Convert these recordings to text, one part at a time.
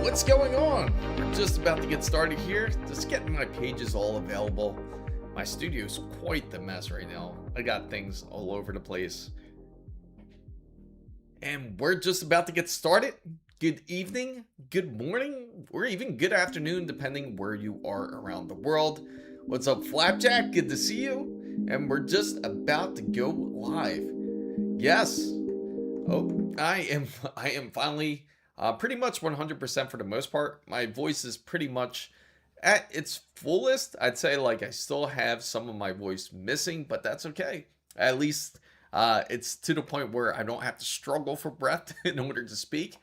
What's going on? We're just about to get started here. Just getting my pages all available. My studio's quite the mess right now. I got things all over the place. And we're just about to get started. Good evening, good morning, or even good afternoon, depending where you are around the world. What's up, Flapjack? Good to see you. And we're just about to go live. Yes. Oh, I am finally pretty much 100% for the most part. My voice is pretty much at its fullest. I'd say like I still have some of my voice missing, but that's okay. At least it's to the point where I don't have to struggle for breath in order to speak.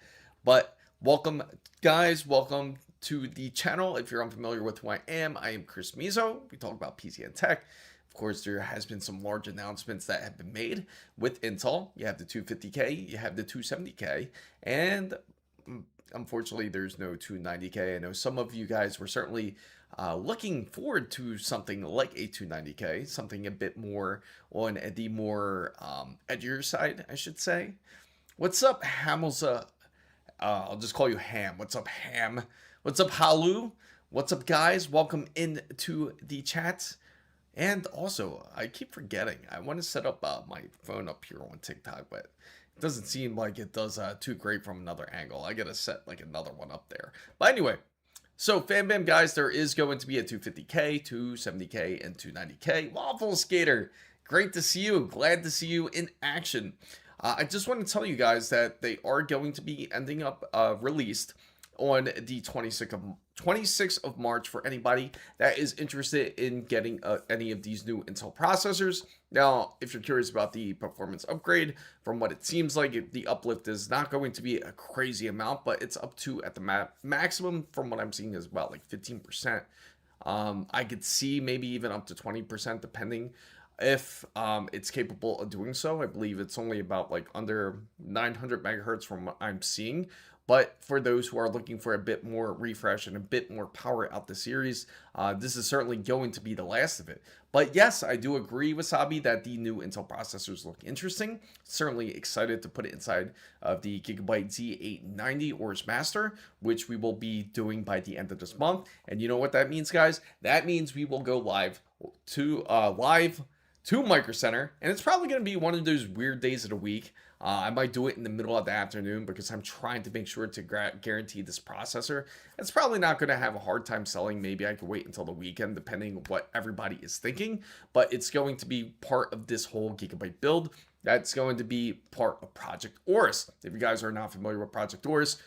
But welcome, guys. Welcome to the channel. If you're unfamiliar with who I am Chris Mizo. We talk about PC and tech. Of course, there has been some large announcements that have been made with Intel. You have the 250K, you have the 270K, and unfortunately, there's no 290K. I know some of you guys were certainly looking forward to something like a 290K, something a bit more on the more edgier side, I should say. What's up, Hamilza? I'll just call you Ham. What's up, Ham? What's up, Halu? What's up, guys? Welcome into the chat. And also, I keep forgetting, I want to set up my phone up here on TikTok, but it doesn't seem like it does too great from another angle. I gotta set like another one up there. But anyway, so FanBam guys, there is going to be a 250K, 270K, and 290K. Waffle Skater, great to see you. Glad to see you in action. I just want to tell you guys that they are going to be ending up released on the 26th of March for anybody that is interested in getting any of these new Intel processors. Now, if you're curious about the performance upgrade, from what it seems like, the uplift is not going to be a crazy amount, but it's up to, at the maximum, from what I'm seeing, is about like 15%. I could see maybe even up to 20%, depending if it's capable of doing so. I believe it's only about like under 900 megahertz from what I'm seeing. But for those who are looking for a bit more refresh and a bit more power out the series, this is certainly going to be the last of it. But yes, I do agree, Wasabi, that the new Intel processors look interesting. Certainly excited to put it inside of the Gigabyte Z890 Orus Master, which we will be doing by the end of this month. And you know what that means, guys? That means we will go live to MicroCenter, and it's probably going to be one of those weird days of the week. I might do it in the middle of the afternoon because I'm trying to make sure to guarantee this processor. It's probably not going to have a hard time selling. Maybe I could wait until the weekend, depending on what everybody is thinking. But it's going to be part of this whole Gigabyte build. That's going to be part of Project Orus. If you guys are not familiar with Project Orus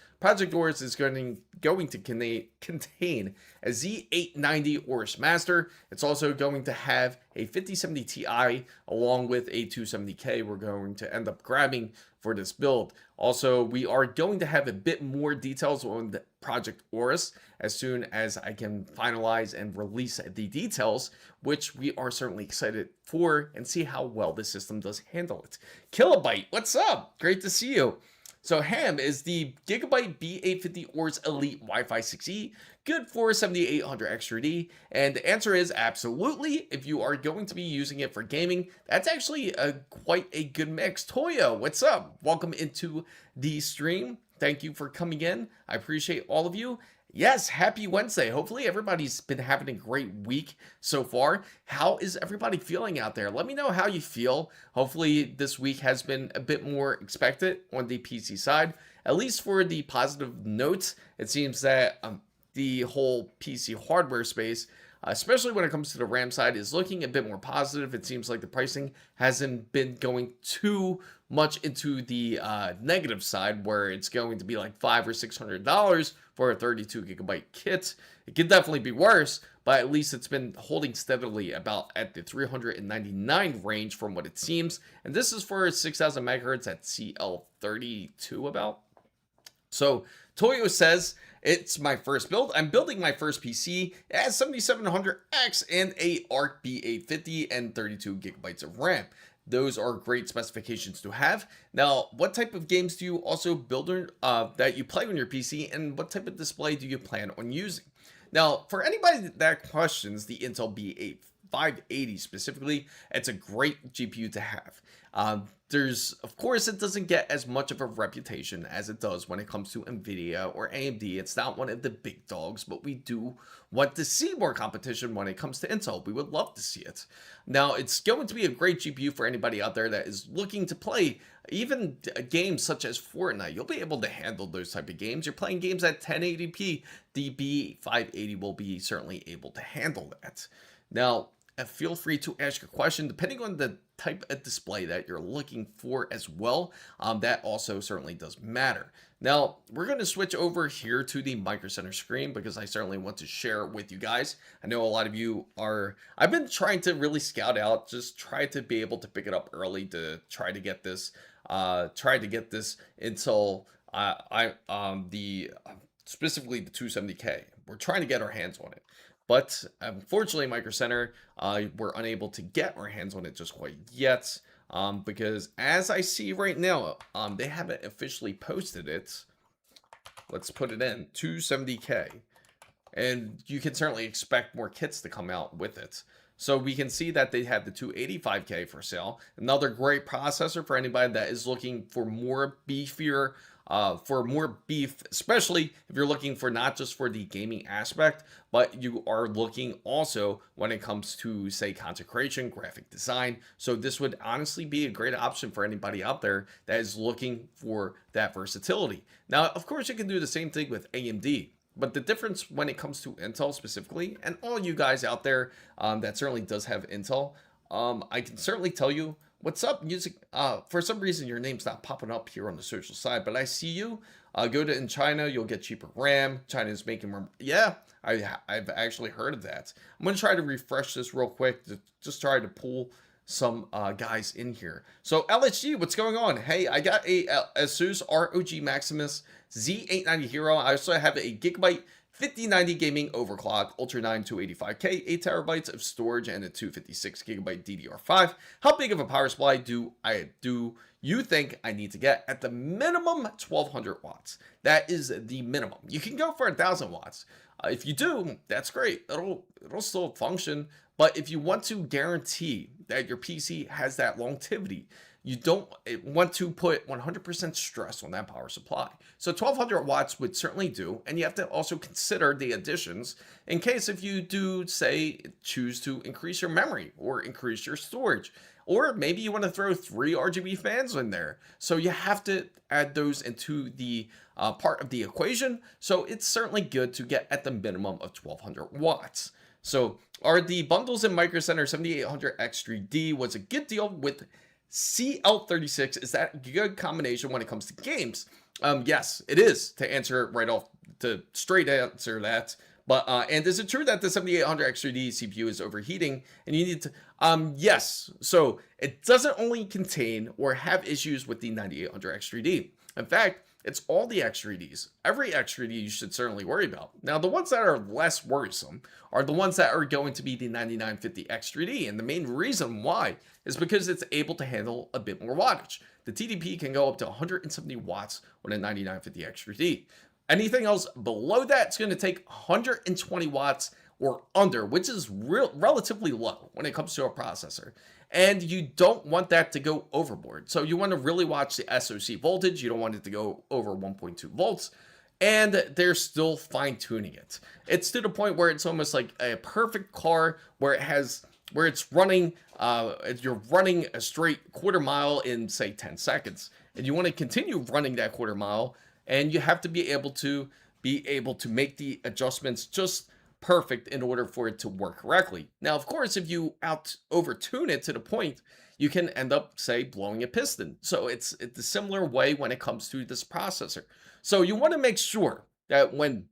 is going to contain a Z890 Orus Master. It's also going to have a 5070 Ti along with a 270K we're going to end up grabbing for this build. Also, we are going to have a bit more details on the Project Orus as soon as I can finalize and release the details, which we are certainly excited for, and see how well the system does handle it. Kilobyte, what's up? Great to see you. So Ham is the Gigabyte B850 Orus Elite Wi-Fi 6E, good for 7800 XTD, and the answer is absolutely. If you are going to be using it for gaming, that's actually quite a good mix. Toyo, what's up? Welcome into the stream. Thank you for coming in. I appreciate all of you. Yes, happy Wednesday. Hopefully everybody's been having a great week so far. How is everybody feeling out there? Let me know how you feel. Hopefully this week has been a bit more expected on the PC side. At least for the positive notes, it seems that the whole PC hardware space, especially when it comes to the RAM side, is looking a bit more positive. It seems like the pricing hasn't been going too much into the negative side, where it's going to be like $500 or $600 for a 32 gigabyte kit. It could definitely be worse, but at least it's been holding steadily about at the 399 range from what it seems. And this is for 6000 megahertz at CL32 about. So Toyo says, it's my first build. I'm building my first PC. It has 7700X and a Arc B850 and 32 gigabytes of RAM. Those are great specifications to have. Now, what type of games do you also build that you play on your PC, and what type of display do you plan on using? Now, for anybody that questions the Intel B8 580 specifically, it's a great GPU to have. of course, it doesn't get as much of a reputation as it does when it comes to Nvidia or AMD. It's not one of the big dogs, but we do want to see more competition when it comes to Intel. We would love to see it. Now, it's going to be a great GPU for anybody out there that is looking to play even games such as Fortnite. You'll be able to handle those type of games. You're playing games at 1080p. The B580 will be certainly able to handle that. Now, feel free to ask your question depending on the type of display that you're looking for as well. That also certainly does matter. Now, we're going to switch over here to the MicroCenter screen because I certainly want to share with you guys. I know a lot of you are, I've been trying to really scout out, just try to be able to pick it up early to try to get this until specifically the 270K. We're trying to get our hands on it. But unfortunately, MicroCenter, we're unable to get our hands on it just quite yet because as I see right now, they haven't officially posted it. Let's put it in, 270K. And you can certainly expect more kits to come out with it. So we can see that they have the 285K for sale. Another great processor for anybody that is looking for more beefier, for more beef, especially if you're looking for not just for the gaming aspect, but you are looking also when it comes to, say, content creation, graphic design. So this would honestly be a great option for anybody out there that is looking for that versatility. Now, of course, you can do the same thing with AMD. But the difference when it comes to Intel specifically, and all you guys out there that certainly does have Intel, I can certainly tell you, what's up, music? For some reason, your name's not popping up here on the social side, but I see you. Go to in China, you'll get cheaper RAM. China is making more. Yeah, I've actually heard of that. I'm going to try to refresh this real quick to just try to pull some guys in here. So LHG, what's going on? Hey, I got a Asus ROG Maximus Z890 Hero. I also have a Gigabyte 5090 gaming overclock, Ultra 9 285K, 8 terabytes of storage, and a 256 gigabyte DDR5. How big of a power supply do you think I need to get? At the minimum, 1200 watts. That is the minimum. You can go for 1000 watts. If you do, that's great. It'll still function. But if you want to guarantee that your PC has that longevity, you don't want to put 100% stress on that power supply. So 1200 watts would certainly do. And you have to also consider the additions in case if you do, say, choose to increase your memory or increase your storage. Or maybe you want to throw 3 RGB fans in there. So you have to add those into the part of the equation. So it's certainly good to get at the minimum of 1200 watts. So are the bundles in MicroCenter 7800X3D was a good deal with CL36? Is that a good combination when it comes to games? Yes, it is, to answer right off, to straight answer that. But and is it true that the 7800X3D CPU is overheating and you need to yes, so it doesn't only contain or have issues with the 9800X3D. In fact, it's all the X3Ds. Every X3D you should certainly worry about. Now, the ones that are less worrisome are the ones that are going to be the 9950X3D. And the main reason why is because it's able to handle a bit more wattage. The TDP can go up to 170 watts on a 9950X3D. Anything else below that, it's going to take 120 watts or under, which is relatively low when it comes to a processor. And you don't want that to go overboard. So you want to really watch the SoC voltage. You don't want it to go over 1.2 volts. And they're still fine tuning it. It's to the point where it's almost like a perfect car where it's running, you're running a straight quarter mile in, say, 10 seconds. And you want to continue running that quarter mile. And you have to be able to make the adjustments just perfect in order for it to work correctly. Now, of course, if you over-tune it to the point, you can end up, say, blowing a piston. So it's a similar way when it comes to this processor. So you want to make sure that when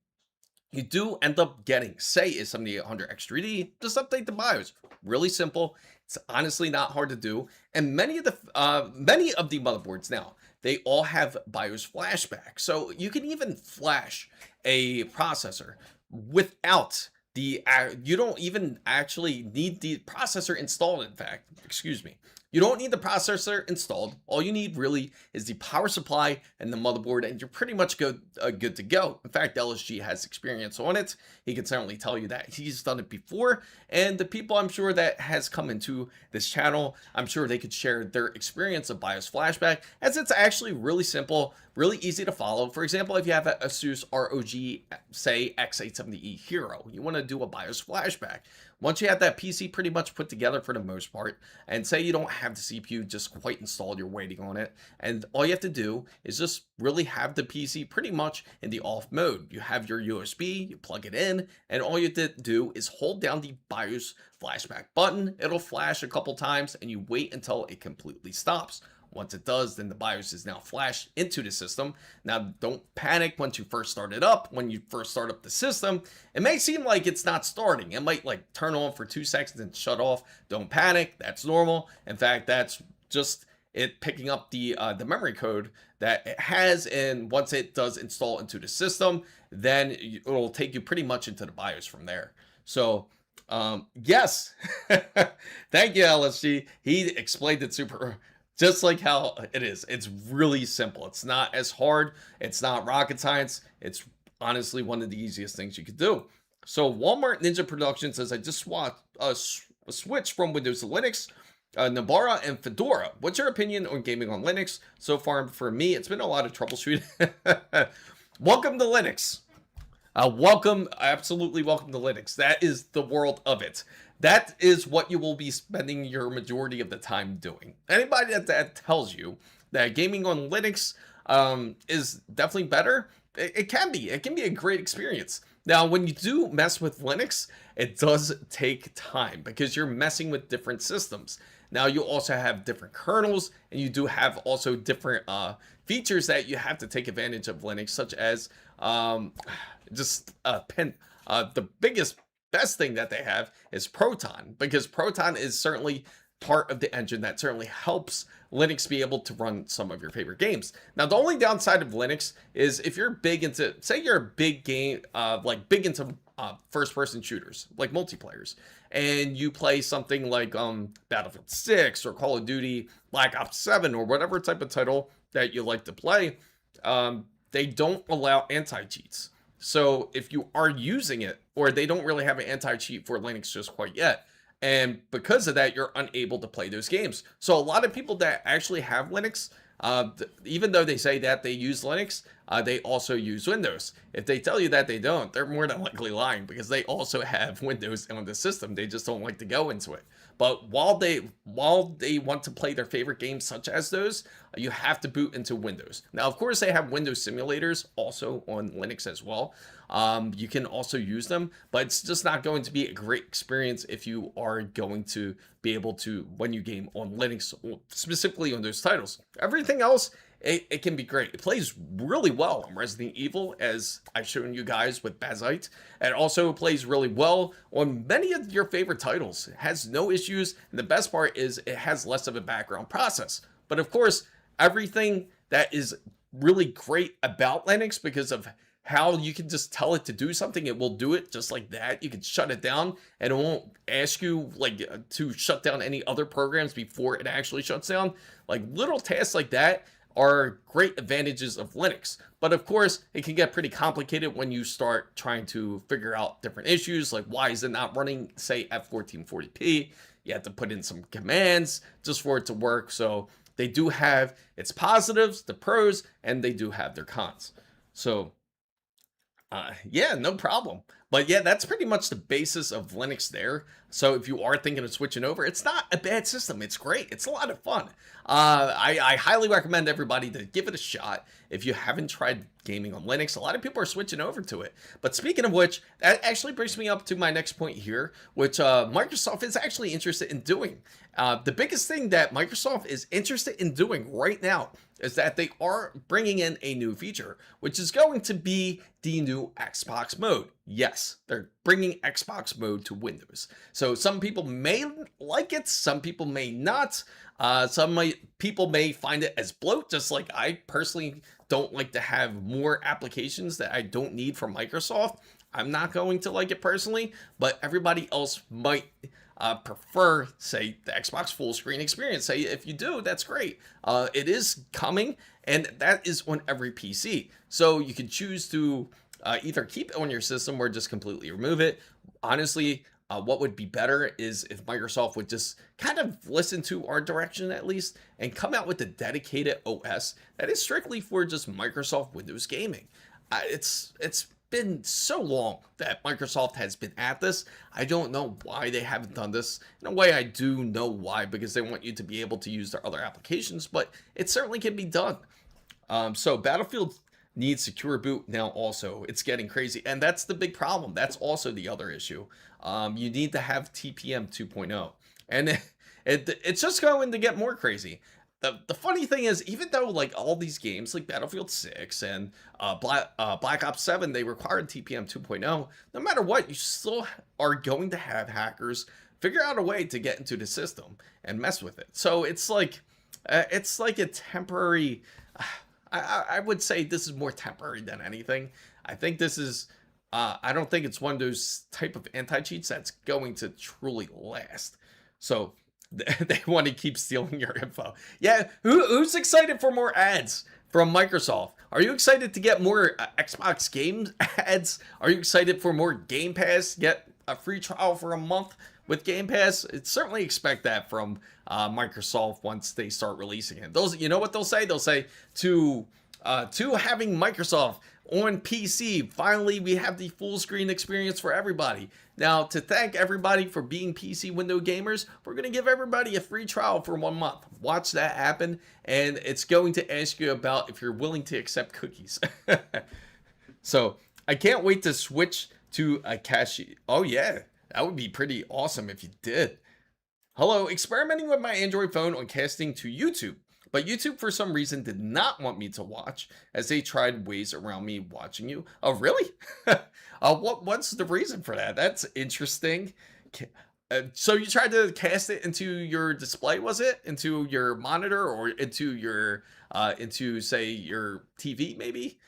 you do end up getting, say, a 7800X3D, just update the BIOS. Really simple. It's honestly not hard to do. And many of the motherboards now, they all have BIOS flashback. So you can even flash a processor without you don't even actually need the processor installed. In fact, excuse me, You don't need the processor installed. All you need really is the power supply and the motherboard, and you're pretty much good to go. In fact, LSG has experience on it. He can certainly tell you that he's done it before. And the people I'm sure that has come into this channel, I'm sure they could share their experience of BIOS flashback, as it's actually really simple, really easy to follow. For example, if you have a ASUS ROG, say X870E Hero, you want to do a BIOS flashback. Once you have that PC pretty much put together for the most part, and say you don't have the CPU just quite installed, you're waiting on it, and all you have to do is just really have the PC pretty much in the off mode. You have your USB, you plug it in, and all you have to do is hold down the BIOS flashback button. It'll flash a couple times, and you wait until it completely stops. Once it does, then the BIOS is now flashed into the system. Now, don't panic once you first start it up. When you first start up the system, it may seem like it's not starting. It might like turn on for 2 seconds and shut off. Don't panic. That's normal. In fact, that's just it picking up the memory code that it has. And once it does install into the system, then it'll take you pretty much into the BIOS from there. So, yes, thank you, LSG. He explained it super just like how it is. It's really simple. It's not as hard. It's not rocket science. It's honestly one of the easiest things you could do. So Walmart Ninja Production says, I just switched from Windows to Linux, Nabara and Fedora. What's your opinion on gaming on Linux? So far for me, it's been a lot of troubleshooting. Welcome to Linux. Welcome, absolutely welcome to Linux. That is the world of it. That is what you will be spending your majority of the time doing. Anybody that tells you that gaming on Linux is definitely better, it can be. It can be a great experience. Now, when you do mess with Linux, it does take time because you're messing with different systems. Now, you also have different kernels, and you do have also different features that you have to take advantage of Linux, such as the best thing that they have is Proton, because Proton is certainly part of the engine that certainly helps Linux be able to run some of your favorite games. Now, the only downside of Linux is if you're big into, say you're a big game, big into first-person shooters, like multiplayers, and you play something like Battlefield 6 or Call of Duty Black Ops 7 or whatever type of title that you like to play, they don't allow anti-cheats. So if you are using it, or they don't really have an anti-cheat for Linux just quite yet, and because of that, you're unable to play those games. So a lot of people that actually have Linux, even though they say that they use Linux, they also use Windows. If they tell you that they don't, they're more than likely lying, because they also have Windows on the system. They just don't like to go into it. But while they want to play their favorite games such as those, you have to boot into Windows. Now, of course, they have Windows simulators also on Linux as well. You can also use them, but it's just not going to be a great experience if you are going to be able to, when you game on Linux, specifically on those titles. Everything else, it can be great. It plays really well on Resident Evil, as I've shown you guys with Bazite. It also plays really well on many of your favorite titles. It has no issues, and the best part is it has less of a background process. But of course, everything that is really great about Linux, because of how you can just tell it to do something, it will do it just like that. You can shut it down, and it won't ask you to shut down any other programs before it actually shuts down. Like little tasks like that are great advantages of Linux. But of course, it can get pretty complicated when you start trying to figure out different issues, like why is it not running, say, at 1440p? You have to put in some commands just for it to work. So they do have its positives, the pros, and they do have their cons. So yeah, no problem. But yeah, that's pretty much the basis of Linux there. So if you are thinking of switching over, it's not a bad system. It's great. It's a lot of fun. I highly recommend everybody to give it a shot. If you haven't tried gaming on Linux, a lot of people are switching over to it. But speaking of which, that actually brings me up to my next point here, which Microsoft is actually interested in doing. The biggest thing that Microsoft is interested in doing right now is that they are bringing in a new feature, which is going to be the new Xbox mode. Yes, they're bringing Xbox mode to Windows. So some people may like it, some people may not. People may find it as bloat, just like I personally don't like to have more applications that I don't need from Microsoft. I'm not going to like it personally, but everybody else might prefer, say, the Xbox full screen experience. Say, if you do, that's great. It is coming, and that is on every PC. So you can choose to either keep it on your system or just completely remove it. Honestly, what would be better is if Microsoft would just kind of listen to our direction at least and come out with a dedicated OS that is strictly for just Microsoft Windows gaming. It's been so long that Microsoft has been at this. I don't know why they haven't done this. In a way, I do know why, because they want you to be able to use their other applications, but it certainly can be done. So Battlefield needs secure boot now also. It's getting crazy, and that's the big problem. That's also the other issue. You need to have TPM 2.0, and it's just going to get more crazy. The funny thing is, even though like all these games like Battlefield 6 and Black Ops 7, they required TPM 2.0, no matter what, you still are going to have hackers figure out a way to get into the system and mess with it. So it's like a temporary, I would say this is more temporary than anything. I think this is, I don't think it's one of those type of anti-cheats that's going to truly last. So they want to keep stealing your info. Yeah, who's excited for more ads from Microsoft? Are you excited to get more Xbox games ads? Are you excited for more Game Pass? Get a free trial for a month with Game Pass? Certainly expect that from Microsoft once they start releasing it. Those, you know what they'll say? They'll say to having Microsoft on PC, finally we have the full screen experience for everybody. Now, to thank everybody for being PC window gamers, we're going to give everybody a free trial for 1 month. Watch that happen, and it's going to ask you about if you're willing to accept cookies. So I can't wait to switch to a cache. Oh yeah, that would be pretty awesome if you did. Hello, experimenting with my Android phone on casting to YouTube. But YouTube, for some reason, did not want me to watch, as they tried ways around me watching you. Oh, really? What's the reason for that? That's interesting. So you tried to cast it into your display, was it? Into your monitor, or into your, say, your TV, maybe?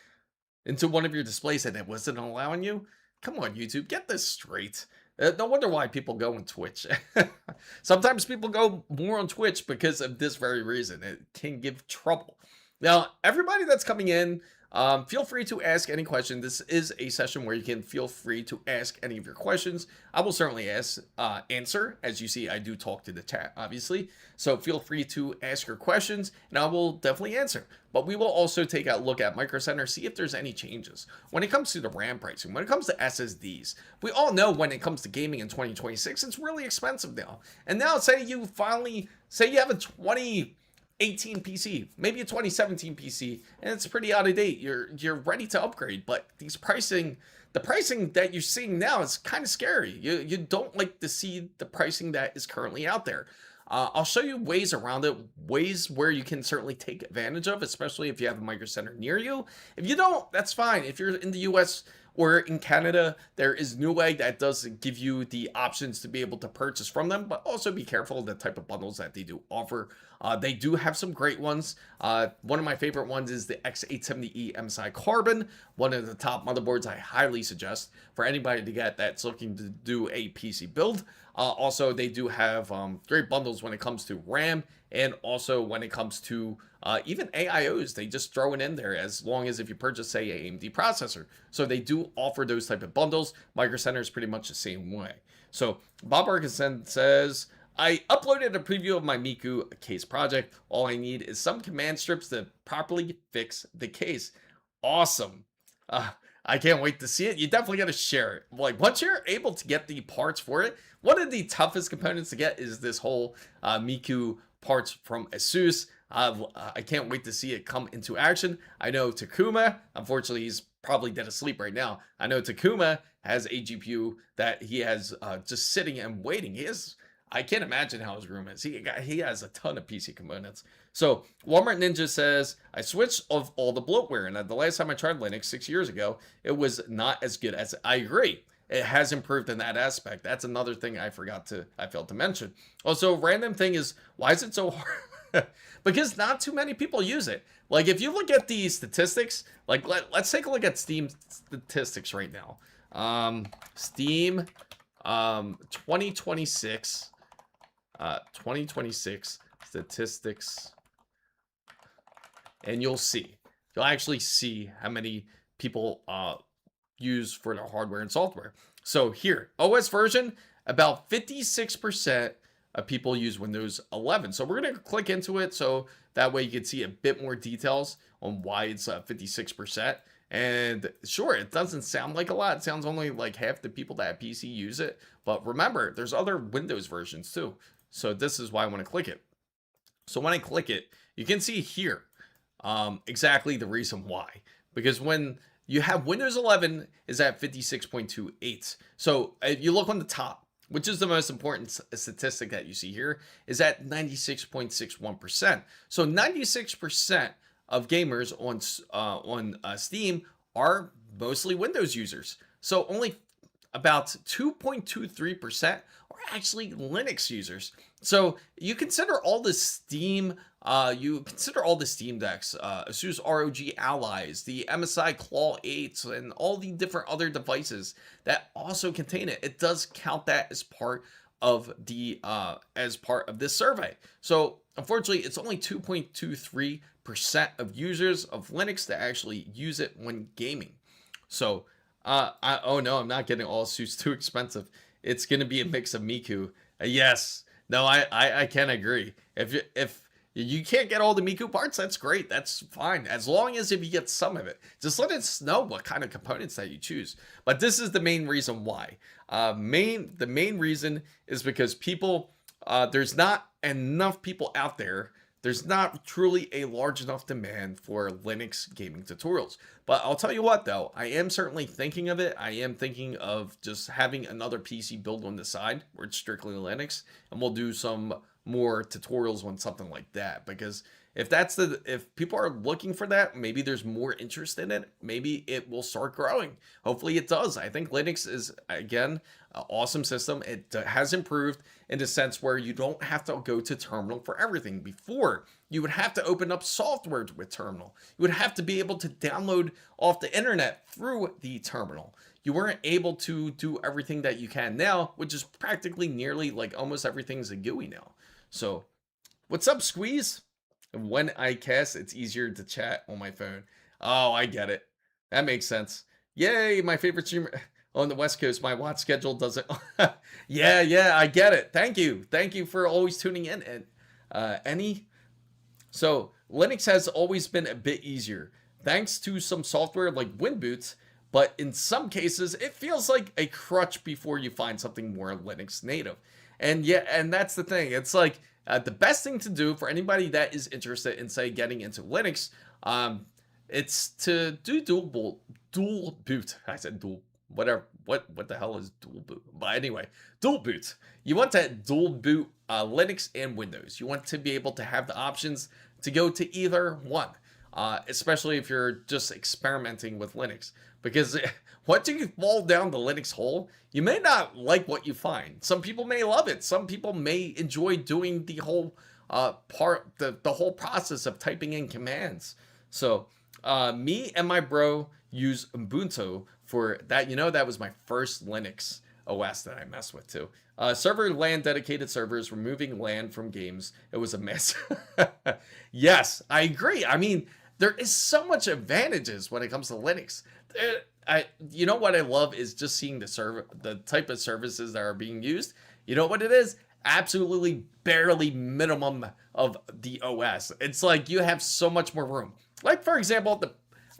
Into one of your displays, and it wasn't allowing you? Come on, YouTube, get this straight. No wonder why people go on Twitch. Sometimes people go more on Twitch because of this very reason. It can give trouble. Now, everybody that's coming in, feel free to ask any question. This is a session where you can feel free to ask any of your questions. I will certainly answer. As you see, I do talk to the chat, obviously. So feel free to ask your questions, and I will definitely answer. But we will also take a look at MicroCenter, see if there's any changes. When it comes to the RAM pricing, when it comes to SSDs, we all know when it comes to gaming in 2026, it's really expensive now. And now say you have a 2018 PC, maybe a 2017 PC, and it's pretty out of date. You're ready to upgrade, but the pricing that you're seeing now is kind of scary. You don't like to see the pricing that is currently out there. I'll show you ways around it, ways where you can certainly take advantage of, especially if you have a MicroCenter near you. If you don't, that's fine. If you're in the US or in Canada, there is Newegg that does give you the options to be able to purchase from them, but also be careful of the type of bundles that they do offer. They do have some great ones. One of my favorite ones is the X870E MSI Carbon, one of the top motherboards I highly suggest for anybody to get that's looking to do a PC build. Also, they do have great bundles when it comes to RAM, and also when it comes to even AIOs. They just throw it in there as long as if you purchase, say, AMD processor. So they do offer those type of bundles. MicroCenter is pretty much the same way. So Bob Arkinson says, I uploaded a preview of my Miku case project. All I need is some command strips to properly fix the case. Awesome. I can't wait to see it. You definitely got to share it. Like, once you're able to get the parts for it, one of the toughest components to get is this whole Miku parts from ASUS. I can't wait to see it come into action. I know Takuma, unfortunately, he's probably dead asleep right now. I know Takuma has a GPU that he has just sitting and waiting. I can't imagine how his room is. He has a ton of PC components. So Walmart Ninja says, I switched off all the bloatware, and the last time I tried Linux 6 years ago, it was not as good as I agree. It has improved in that aspect. That's another thing I failed to mention. Also, random thing is, why is it so hard? Because not too many people use it. Like, if you look at the statistics, like let's take a look at Steam statistics right now. Steam 2026 2026 statistics, and you'll actually see how many people use for their hardware and software. So here, OS version, about 56% of people use Windows 11. So we're going to click into it so that way you can see a bit more details on why it's 56%. And sure, it doesn't sound like a lot. It sounds only like half the people that have PC use it. But remember, there's other Windows versions too. So this is why I want to click it. So when I click it, you can see here exactly the reason why. Because when you have Windows 11 is at 56.28. So if you look on the top, which is the most important statistic that you see here, is at 96.61%. So 96% of gamers on Steam are mostly Windows users. So only about 2.23% are actually Linux users. So you consider all the Steam decks, ASUS ROG Allies, the MSI Claw 8s, and all the different other devices that also contain it. It does count that as part of the this survey. So unfortunately, it's only 2.23% of users of Linux that actually use it when gaming. So oh no, I'm not getting all ASUS too expensive. It's going to be a mix of Miku. Yes. No, I can agree. If you can't get all the Miku parts, that's great. That's fine. As long as if you get some of it. Just let us know what kind of components that you choose. But this is the main reason why. The main reason is because people, there's not enough people out there. There's not truly a large enough demand for Linux gaming tutorials. But I'll tell you what, though, I am certainly thinking of it. I am thinking of just having another PC build on the side where it's strictly Linux, and we'll do some more tutorials on something like that. Because if people are looking for that, maybe there's more interest in it. Maybe it will start growing. Hopefully it does. I think Linux is, again, an awesome system. It has improved in a sense where you don't have to go to terminal for everything. Before, you would have to open up software with terminal. You would have to be able to download off the internet through the terminal. You weren't able to do everything that you can now, which is practically nearly like almost everything's a GUI now. So what's up, Squeeze? When I cast, it's easier to chat on my phone. Oh, I get it. That makes sense. Yay, my favorite streamer on the West Coast. My watch schedule doesn't. Yeah, I get it. Thank you. Thank you for always tuning in. And so Linux has always been a bit easier thanks to some software like WinBoots, but in some cases it feels like a crutch before you find something more Linux native. And yeah, and that's the thing. It's like the best thing to do for anybody that is interested in, say, getting into Linux, it's to do dual boot. I said dual, whatever. What the hell is dual boot? But anyway, dual boot. You want to dual boot Linux and Windows. You want to be able to have the options to go to either one, especially if you're just experimenting with Linux. Because once you fall down the Linux hole, you may not like what you find. Some people may love it. Some people may enjoy doing the whole the whole process of typing in commands. So me and my bro use Ubuntu for that. You know, that was my first Linux OS that I messed with too. Server LAN dedicated servers, removing LAN from games. It was a mess. Yes, I agree. I mean, there is so much advantages when it comes to Linux. You know what I love is just seeing the type of services that are being used. You know what it is? Absolutely barely minimum of the OS. It's like you have so much more room. Like, for example,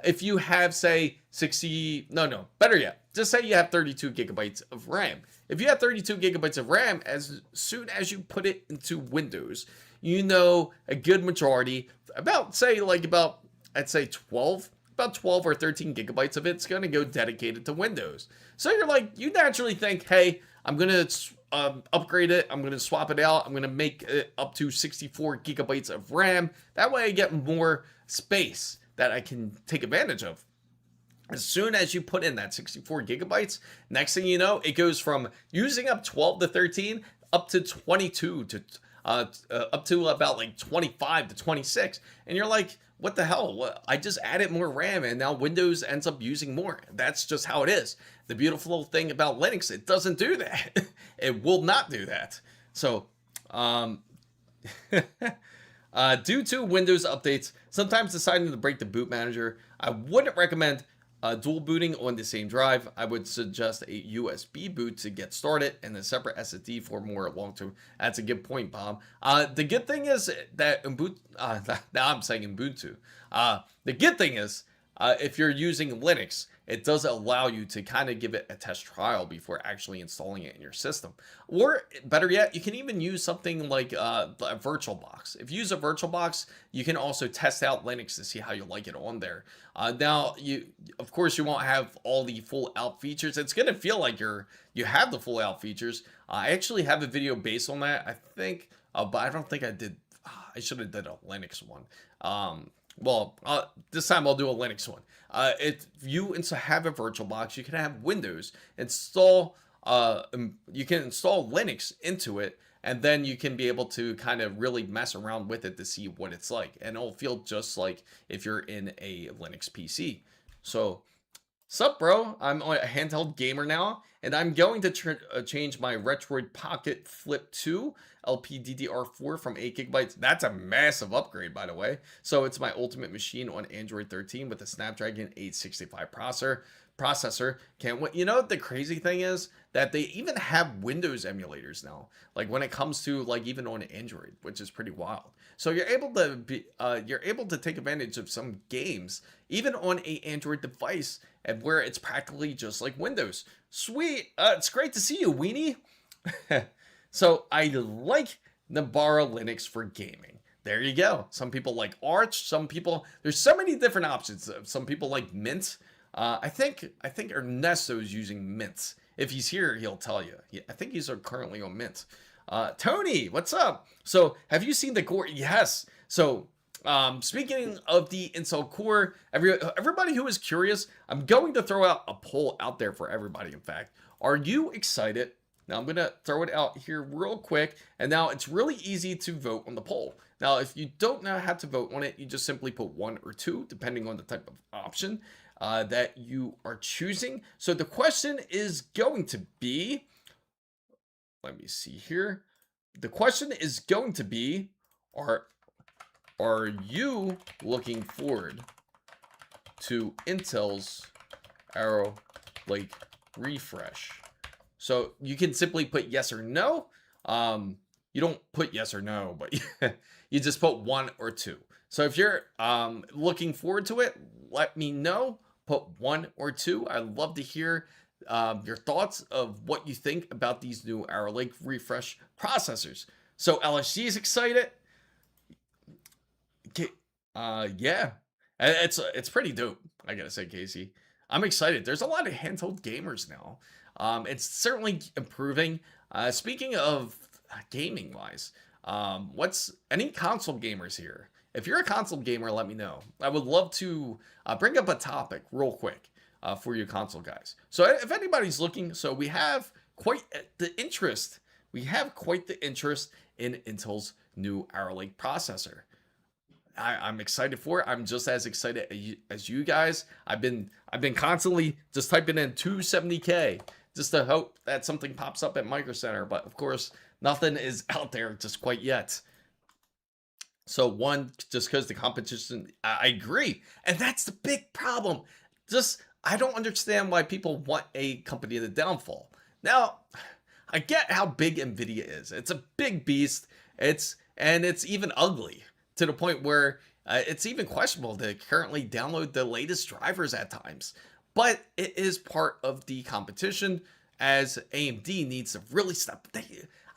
if you have, say, better yet, just say you have 32 gigabytes of RAM. If you have 32 gigabytes of RAM, as soon as you put it into Windows, you know a good majority, about 12 or 13 gigabytes of it's going to go dedicated to Windows. So you naturally think, hey, I'm going to upgrade it. I'm going to swap it out. I'm going to make it up to 64 gigabytes of RAM. That way I get more space that I can take advantage of. As soon as you put in that 64 gigabytes, next thing you know, it goes from using up 12 to 13 up to 22 to up to about like 25 to 26. And you're like, what the hell? What? I just added more RAM and now Windows ends up using more. That's just how it is. The beautiful thing about Linux, it doesn't do that. It will not do that. So, due to Windows updates, sometimes deciding to break the boot manager, I wouldn't recommend dual booting on the same drive. I would suggest a USB boot to get started and a separate SSD for more long-term. That's a good point, Bob. The good thing is that Ubuntu, now I'm saying Ubuntu. The good thing is if you're using Linux, it does allow you to kind of give it a test trial before actually installing it in your system. Or better yet, you can even use something like a VirtualBox. If you use a VirtualBox, you can also test out Linux to see how you like it on there. Now, of course, you won't have all the full out features. It's going to feel like you have the full out features. I actually have a video based on that, I think, but I don't think I did. I should have did a Linux one. This time I'll do a Linux one. If you have a VirtualBox, you can have Windows install. You can install Linux into it, and then you can be able to kind of really mess around with it to see what it's like, and it'll feel just like if you're in a Linux PC. So, sup, bro? I'm a handheld gamer now, and I'm going to change my Retroid Pocket Flip 2 LPDDR4 from 8 gigabytes. That's a massive upgrade, by the way. So it's my ultimate machine on Android 13 with a Snapdragon 865 processor. Can't wait. You know what the crazy thing is? That they even have Windows emulators now. Like when it comes to like even on Android, which is pretty wild. So you're able to take advantage of some games even on a Android device, and where it's practically just like Windows. Sweet. It's great to see you, Weenie. So I like Nabara Linux for gaming. There you go. Some people like Arch. Some people, there's so many different options. Some people like Mint. I think Ernesto's using Mint. If he's here, he'll tell you. I think he's currently on Mint. Tony, what's up? So have you seen the core? Yes. So speaking of the Intel Core, everybody who is curious, I'm going to throw out a poll out there for everybody. In fact, are you excited? Now I'm going to throw it out here real quick. And now it's really easy to vote on the poll. Now, if you don't know how to vote on it, you just simply put 1 or 2, depending on the type of option that you are choosing. So the question is going to be, let me see here. The question is going to be, are you looking forward to Intel's Arrow Lake refresh? So you can simply put yes or no. You don't put yes or no, but you just put 1 or 2. So if you're looking forward to it, let me know. Put 1 or 2. I'd love to hear your thoughts of what you think about these new Arrow Lake refresh processors. So LSG is excited. Okay, yeah, it's pretty dope. I gotta say, Casey, I'm excited. There's a lot of handheld gamers now. It's certainly improving. Speaking of gaming wise, what's any console gamers here? If you're a console gamer, let me know. I would love to bring up a topic real quick for you console guys. So if anybody's looking, so we have quite the interest. We have quite the interest in Intel's new Arrow Lake processor. I'm excited for it. I'm just as excited as you guys. I've been constantly just typing in 270K just to hope that something pops up at MicroCenter, but of course nothing is out there just quite yet. So one, just because the competition, I agree, and that's the big problem. I don't understand why people want a company to downfall. Now, I get how big Nvidia is. It's a big beast. It's even ugly, to the point where it's even questionable to currently download the latest drivers at times. But it is part of the competition, as AMD needs to really step.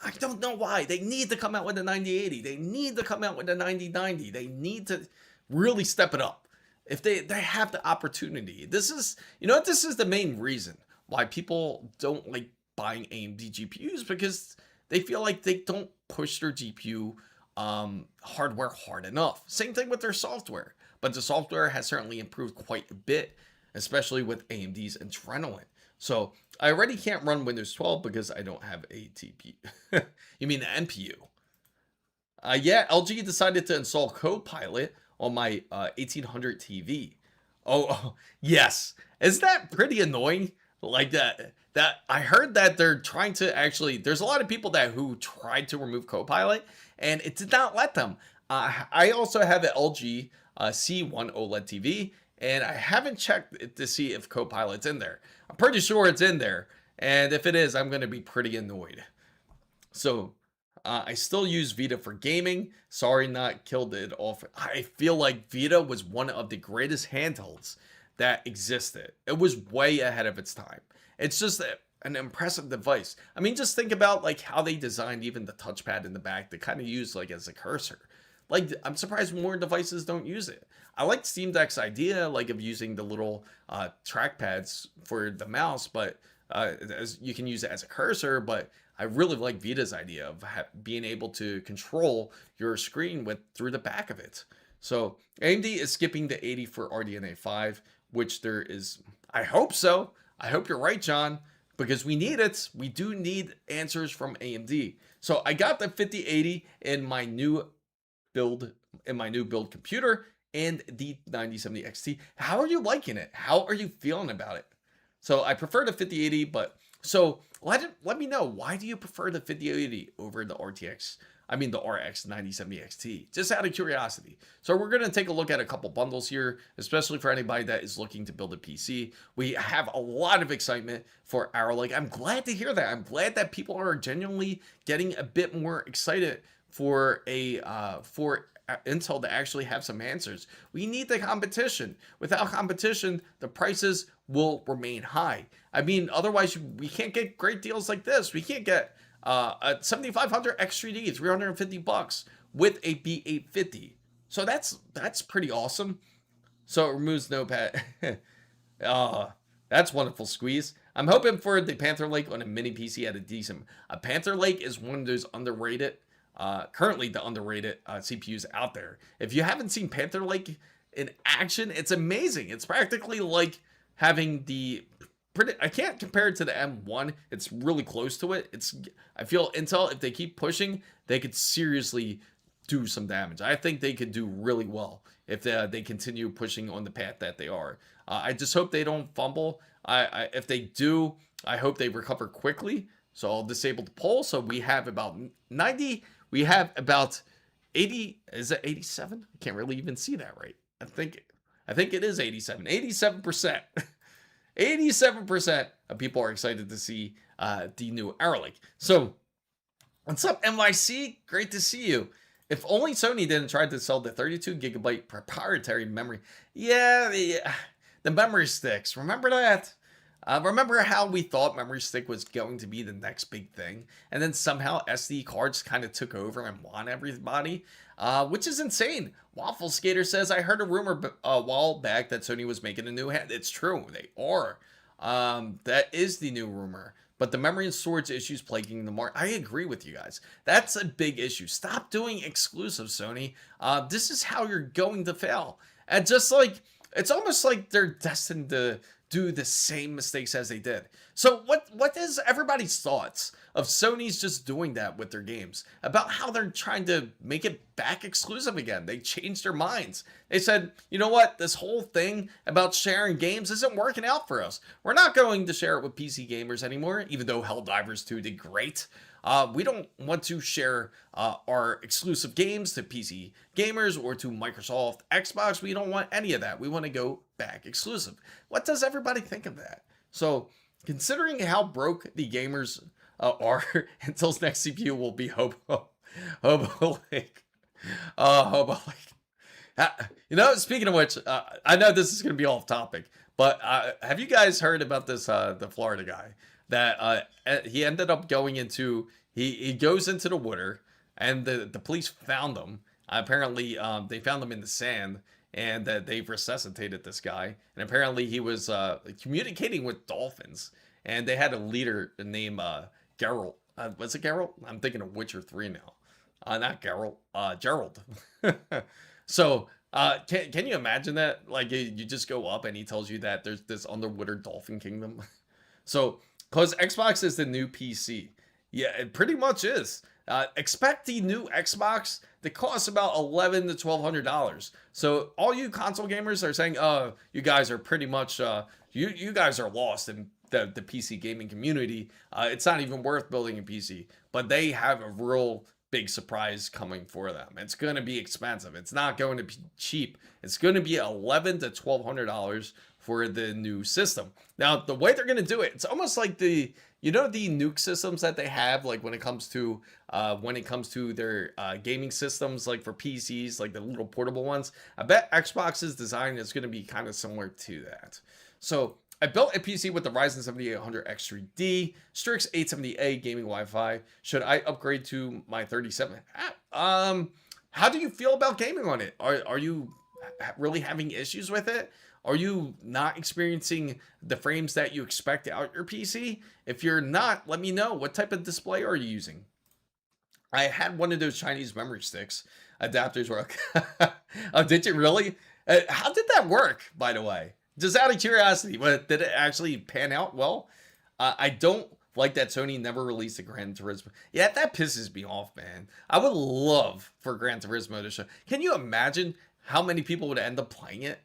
I don't know why. They need to come out with a 9080. They need to come out with a 9090. They need to really step it up. If they have the opportunity. This is the main reason why people don't like buying AMD GPUs, because they feel like they don't push their GPU hardware hard enough. Same thing with their software, but the software has certainly improved quite a bit, especially with AMD's Adrenalin. So I already can't run Windows 12 because I don't have a TPU. You mean the NPU? Yeah, LG decided to install Copilot on my 1800 TV. Oh, yes. Is that pretty annoying? Like that I heard that they're trying to actually there's a lot of people that who tried to remove Copilot and it did not let them. I also have an LG C1 OLED TV and I haven't checked it to see if Copilot's in there. I'm pretty sure it's in there, and if it is, I'm going to be pretty annoyed. So I still use Vita for gaming. Sorry, not killed it off. I feel like Vita was one of the greatest handhelds that existed. It was way ahead of its time. It's just an impressive device. I mean, just think about like how they designed even the touchpad in the back to kind of use like as a cursor. Like, I'm surprised more devices don't use it. I like Steam Deck's idea, like of using the little trackpads for the mouse, but as you can use it as a cursor. But I really like Vita's idea of being able to control your screen with through the back of it. So AMD is skipping the 80 for RDNA 5, which there is. I hope so. I hope you're right, John, because we need it. We do need answers from AMD. So I got the 5080 in my new build computer and the 9070 XT. How are you liking it? How are you feeling about it? So I prefer the 5080, but so let me know, why do you prefer the 5080 over the RTX? I mean the RX 9070 XT, just out of curiosity. So we're going to take a look at a couple bundles here, especially for anybody that is looking to build a PC. We have a lot of excitement for Arrow Lake. I'm glad to hear that. I'm glad that people are genuinely getting a bit more excited for Intel to actually have some answers. We need the competition. Without competition, the prices will remain high. I mean, otherwise we can't get great deals like this. We can't get a 7500 X3D, $350 with a B850. So that's pretty awesome. So it removes Notepad. That's wonderful squeeze. I'm hoping for the Panther Lake on a mini PC at a decent. A Panther Lake is one of those underrated, currently the underrated CPUs out there. If you haven't seen Panther Lake in action, it's amazing. It's practically like having I can't compare it to the M1. It's really close to it. I feel Intel, if they keep pushing, they could seriously do some damage. I think they could do really well if they continue pushing on the path that they are. I just hope they don't fumble. If they do, I hope they recover quickly. So I'll disable the poll. So we have about 90. We have about 80. Is it 87? I can't really even see that right. I think it is 87. 87%. 87% of people are excited to see the new Arrow Lake. So, what's up, NYC? Great to see you. If only Sony didn't try to sell the 32GB proprietary memory. Yeah, the memory sticks. Remember that? Remember how we thought memory stick was going to be the next big thing? And then somehow SD cards kind of took over and won everybody? Which is insane. Waffle Skater says, I heard a rumor a while back that Sony was making a new hand. It's true. They are. That is the new rumor. But the memory and storage issues plaguing the market. I agree with you guys. That's a big issue. Stop doing exclusive, Sony. This is how you're going to fail. And just like, it's almost like they're destined to do the same mistakes as they did. So what is everybody's thoughts of Sony's just doing that with their games? About how they're trying to make it back exclusive again. They changed their minds. They said, you know what? This whole thing about sharing games isn't working out for us. We're not going to share it with PC gamers anymore, even though Helldivers 2 did great. We don't want to share our exclusive games to PC gamers or to Microsoft, Xbox. We don't want any of that. We want to go back exclusive. What does everybody think of that? So, considering how broke the gamers are, Intel's next CPU will be Hobo Lake. Hobo Lake. You know, speaking of which, I know this is going to be off topic, but have you guys heard about this, the Florida guy? That he ended up going into, he goes into the water, and the police found him. Apparently, they found him in the sand, and they've resuscitated this guy. And apparently, he was communicating with dolphins, and they had a leader named Geralt. Was it Geralt? I'm thinking of Witcher 3 now. Not Geralt, Gerald. So, can you imagine that? Like, you just go up, and he tells you that there's this underwater dolphin kingdom. So, because Xbox is the new PC. Yeah, it pretty much is. Expect the new Xbox that costs about $1,100 to $1,200. So all you console gamers are saying, "Oh, you guys are pretty much you guys are lost in the PC gaming community. It's not even worth building a PC." But they have a real big surprise coming for them. It's going to be expensive. It's not going to be cheap. It's going to be $1,100 to $1,200 for the new system. Now, the way they're going to do it, it's almost like the nuke systems that they have, like when it comes to their gaming systems, like for PCs, like the little portable ones. I bet Xbox's design is going to be kind of similar to that. So I built a PC with the Ryzen 7800 X3D, Strix 870A gaming Wi-Fi. Should I upgrade to my 37? How do you feel about gaming on it? Are you really having issues with it? Are you not experiencing the frames that you expect out your PC? If you're not, let me know. What type of display are you using? I had one of those Chinese memory sticks adapters work. Oh, did you really? How did that work, by the way? Just out of curiosity, but did it actually pan out well? I don't like that Sony never released a Gran Turismo. Yeah, that pisses me off, man. I would love for Gran Turismo to show. Can you imagine how many people would end up playing it?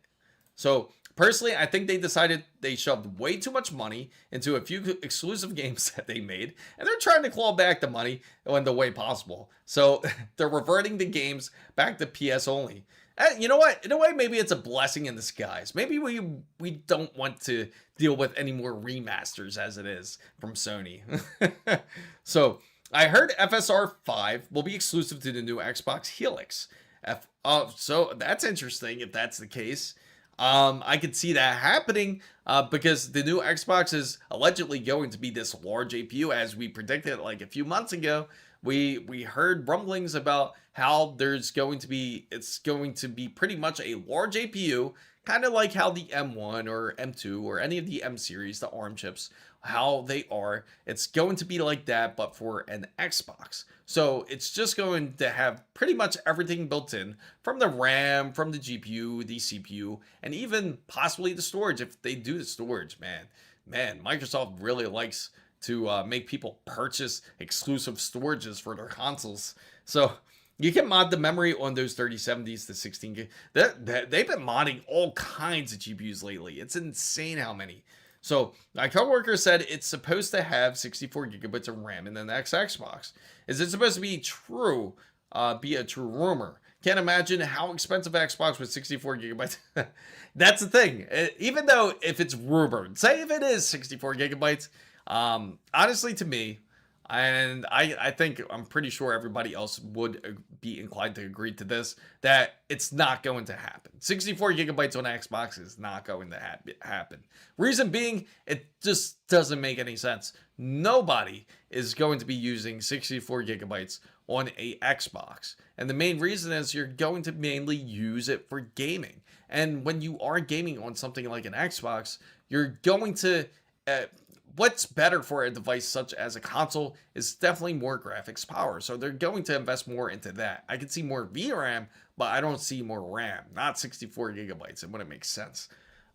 So personally, I think they decided they shoved way too much money into a few exclusive games that they made, and they're trying to claw back the money in the way possible. So they're reverting the games back to PS only. You know what? In a way, maybe it's a blessing in disguise. Maybe we don't want to deal with any more remasters as it is from Sony. So I heard FSR 5 will be exclusive to the new Xbox Helix. So that's interesting if that's the case. I could see that happening because the new Xbox is allegedly going to be this large APU, as we predicted like a few months ago. We heard rumblings about how it's going to be pretty much a large APU, kind of like how the M1 or M2 or any of the M series, the ARM chips, how they are. It's going to be like that, but for an Xbox. So it's just going to have pretty much everything built in, from the RAM, from the GPU, the CPU, and even possibly the storage. If they do the storage, man, Microsoft really likes to make people purchase exclusive storages for their consoles. So you can mod the memory on those 3070s to 16 gig. They've been modding all kinds of GPUs lately. It's insane how many. So my coworker said it's supposed to have 64 gigabytes of RAM in the next Xbox. Is it supposed to be true? Be a true rumor? Can't imagine how expensive Xbox with 64 gigabytes. That's the thing. Even though if it's rumored, say if it is 64 gigabytes, honestly, to me, and I think I'm pretty sure everybody else would be inclined to agree to this, that it's not going to happen. 64 gigabytes on Xbox is not going to happen. Reason being, it just doesn't make any sense. Nobody is going to be using 64 gigabytes on a Xbox. And the main reason is you're going to mainly use it for gaming. And when you are gaming on something like an Xbox, you're going to... what's better for a device such as a console is definitely more graphics power. So they're going to invest more into that. I could see more VRAM, but I don't see more RAM, not 64 gigabytes. It wouldn't make sense.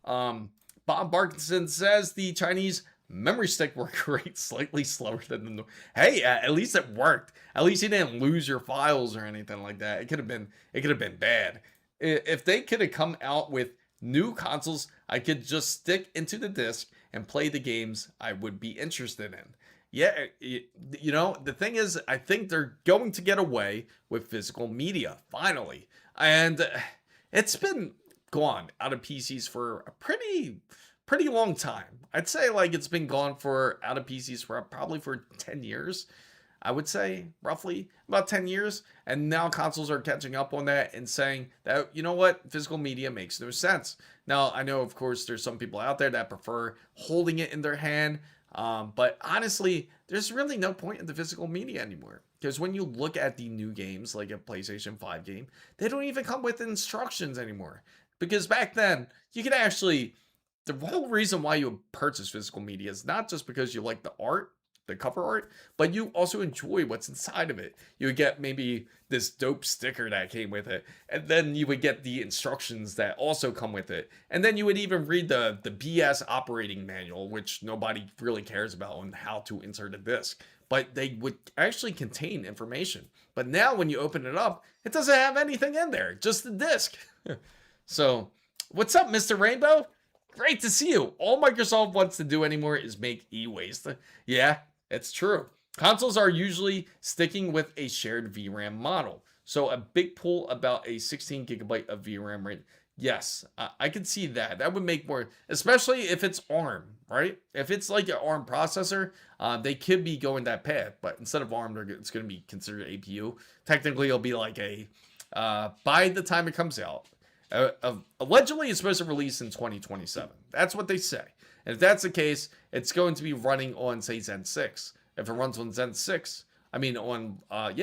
Bob Barkinson says the Chinese memory stick worked great, slightly slower than the... Hey, at least it worked. At least you didn't lose your files or anything like that. It could have been bad. If they could have come out with new consoles, I could just stick into the disc and play the games I would be interested in. Yeah, you know, the thing is, I think they're going to get away with physical media, finally. And it's been gone out of PCs for a pretty long time. I'd say like it's been gone out of PCs for probably for 10 years. I would say roughly about 10 years. And now consoles are catching up on that and saying that, you know what, physical media makes no sense. Now, I know, of course, there's some people out there that prefer holding it in their hand. But honestly, there's really no point in the physical media anymore. Because when you look at the new games, like a PlayStation 5 game, they don't even come with instructions anymore. Because back then, you could actually... The whole reason why you purchase physical media is not just because you like the art the cover art, but you also enjoy what's inside of it. You would get maybe this dope sticker that came with it, and then you would get the instructions that also come with it, and then you would even read the BS operating manual, which nobody really cares about, on how to insert a disk, but they would actually contain information. But now when you open it up, it doesn't have anything in there, just the disk. So what's up, Mr. Rainbow? Great to see you. All Microsoft wants to do anymore is make e-waste. Yeah, it's true. Consoles are usually sticking with a shared VRAM model. So a big pull about a 16 gigabyte of VRAM rate. Yes, I can see that. That would make more, especially if it's ARM, right? If it's like an ARM processor, they could be going that path. But instead of ARM, it's going to be considered APU. Technically, it'll be like a, by the time it comes out, allegedly it's supposed to release in 2027. That's what they say. And if that's the case, it's going to be running on, say, Zen 6. If it runs on Zen 6, I mean on,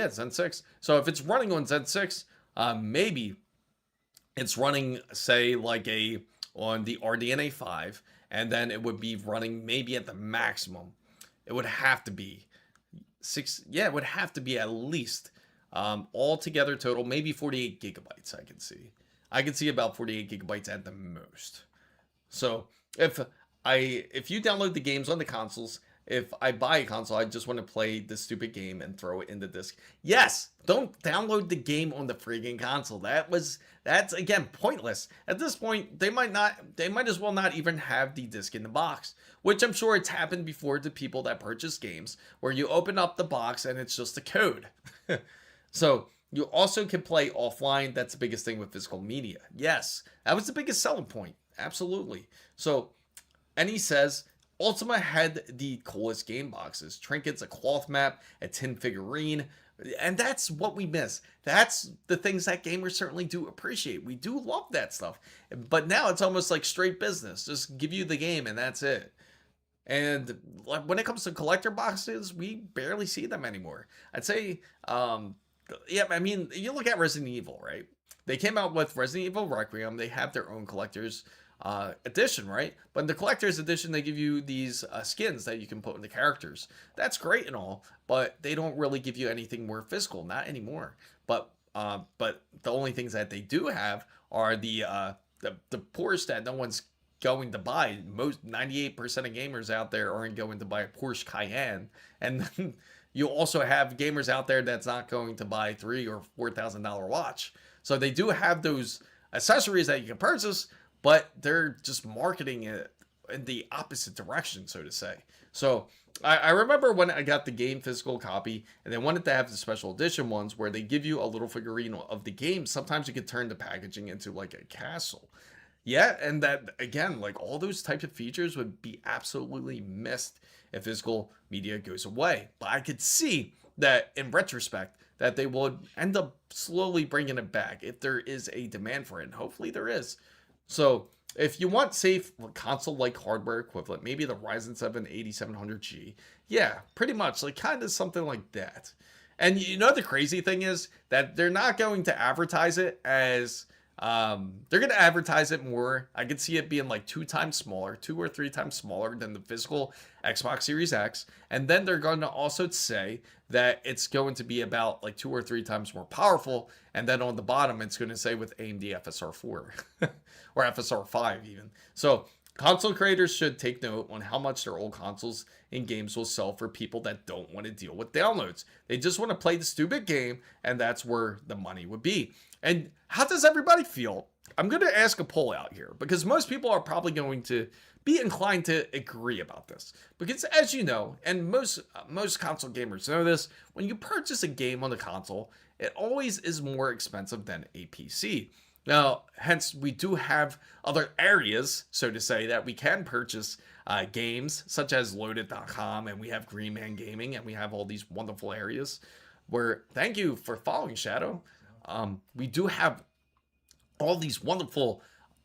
Zen 6. So if it's running on Zen 6, maybe it's running, say, like on the RDNA 5, and then it would be running maybe at the maximum. It would have to be 6. Yeah, it would have to be at least altogether total, maybe 48 gigabytes. I can see about 48 gigabytes at the most. So if you download the games on the consoles, if I buy a console, I just want to play the stupid game and throw it in the disc. Yes, don't download the game on the freaking console. That's again pointless. At this point, they might as well not even have the disc in the box, which I'm sure it's happened before to people that purchase games where you open up the box and it's just a code. So you also can play offline. That's the biggest thing with physical media. Yes, that was the biggest selling point. Absolutely. So, and he says, Ultima had the coolest game boxes. Trinkets, a cloth map, a tin figurine. And that's what we miss. That's the things that gamers certainly do appreciate. We do love that stuff. But now it's almost like straight business. Just give you the game and that's it. And when it comes to collector boxes, we barely see them anymore. I'd say, yeah, I mean, you look at Resident Evil, right? They came out with Resident Evil Requiem. They have their own collector's edition, right? But in the collector's edition, they give you these skins that you can put in the characters. That's great and all, but they don't really give you anything more physical, not anymore. But the only things that they do have are the Porsche that no one's going to buy. Most 98% of gamers out there aren't going to buy a Porsche Cayenne, and then you also have gamers out there that's not going to buy $3,000 or $4,000 watch. So they do have those accessories that you can purchase, but they're just marketing it in the opposite direction, so to say. So I remember when I got the game physical copy, and they wanted to have the special edition ones where they give you a little figurine of the game. Sometimes you could turn the packaging into like a castle. Yeah, and that, again, like all those types of features would be absolutely missed if physical media goes away. But I could see that in retrospect that they would end up slowly bringing it back if there is a demand for it, and hopefully there is. So if you want safe console-like hardware equivalent, maybe the Ryzen 7 8700G, yeah, pretty much, like kind of something like that. And you know the crazy thing is that they're not going to advertise it as... they're going to advertise it more. I could see it being like 2 or 3 times smaller than the physical Xbox Series X. And then they're going to also say that it's going to be about like 2 or 3 times more powerful. And then on the bottom, it's going to say with AMD FSR 4 or FSR 5 even. So console creators should take note on how much their old consoles and games will sell for people that don't want to deal with downloads. They just want to play the stupid game, and that's where the money would be. And how does everybody feel? I'm going to ask a poll out here because most people are probably going to be inclined to agree about this. Because as you know, and most console gamers know this, when you purchase a game on the console, it always is more expensive than a PC. Now, hence, we do have other areas, so to say, that we can purchase games, such as Loaded.com, and we have Green Man Gaming, and we have all these wonderful areas where, thank you for following, Shadow. We do have all these wonderful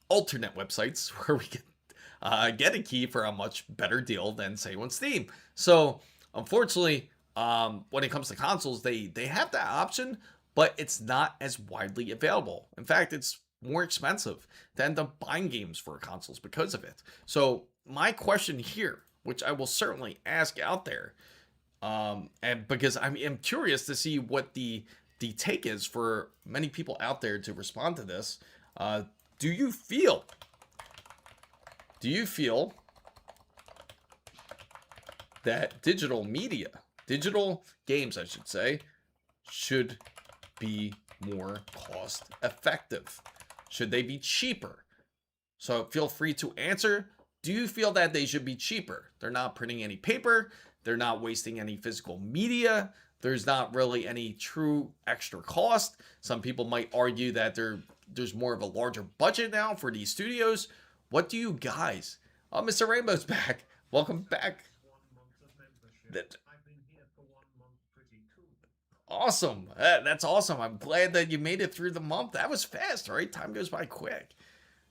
alternate websites where we can get a key for a much better deal than, say, on Steam. So, unfortunately, when it comes to consoles, they have that option, but it's not as widely available. In fact, it's more expensive to end up buying games for consoles because of it. So my question here, which I will certainly ask out there, And because I'm curious to see what the take is for many people out there to respond to this. Uh, do you feel? Do you feel that digital media, digital games, I should say, should be more cost effective? Should they be cheaper? So feel free to answer. Do you feel that they should be cheaper? They're not printing any paper. They're not wasting any physical media. There's not really any true extra cost. Some people might argue that there's more of a larger budget now for these studios. What do you guys? Oh, Mr. Rainbow's back. Welcome back. Awesome. That's awesome. I'm glad that you made it through the month. That was fast, right? Time goes by quick.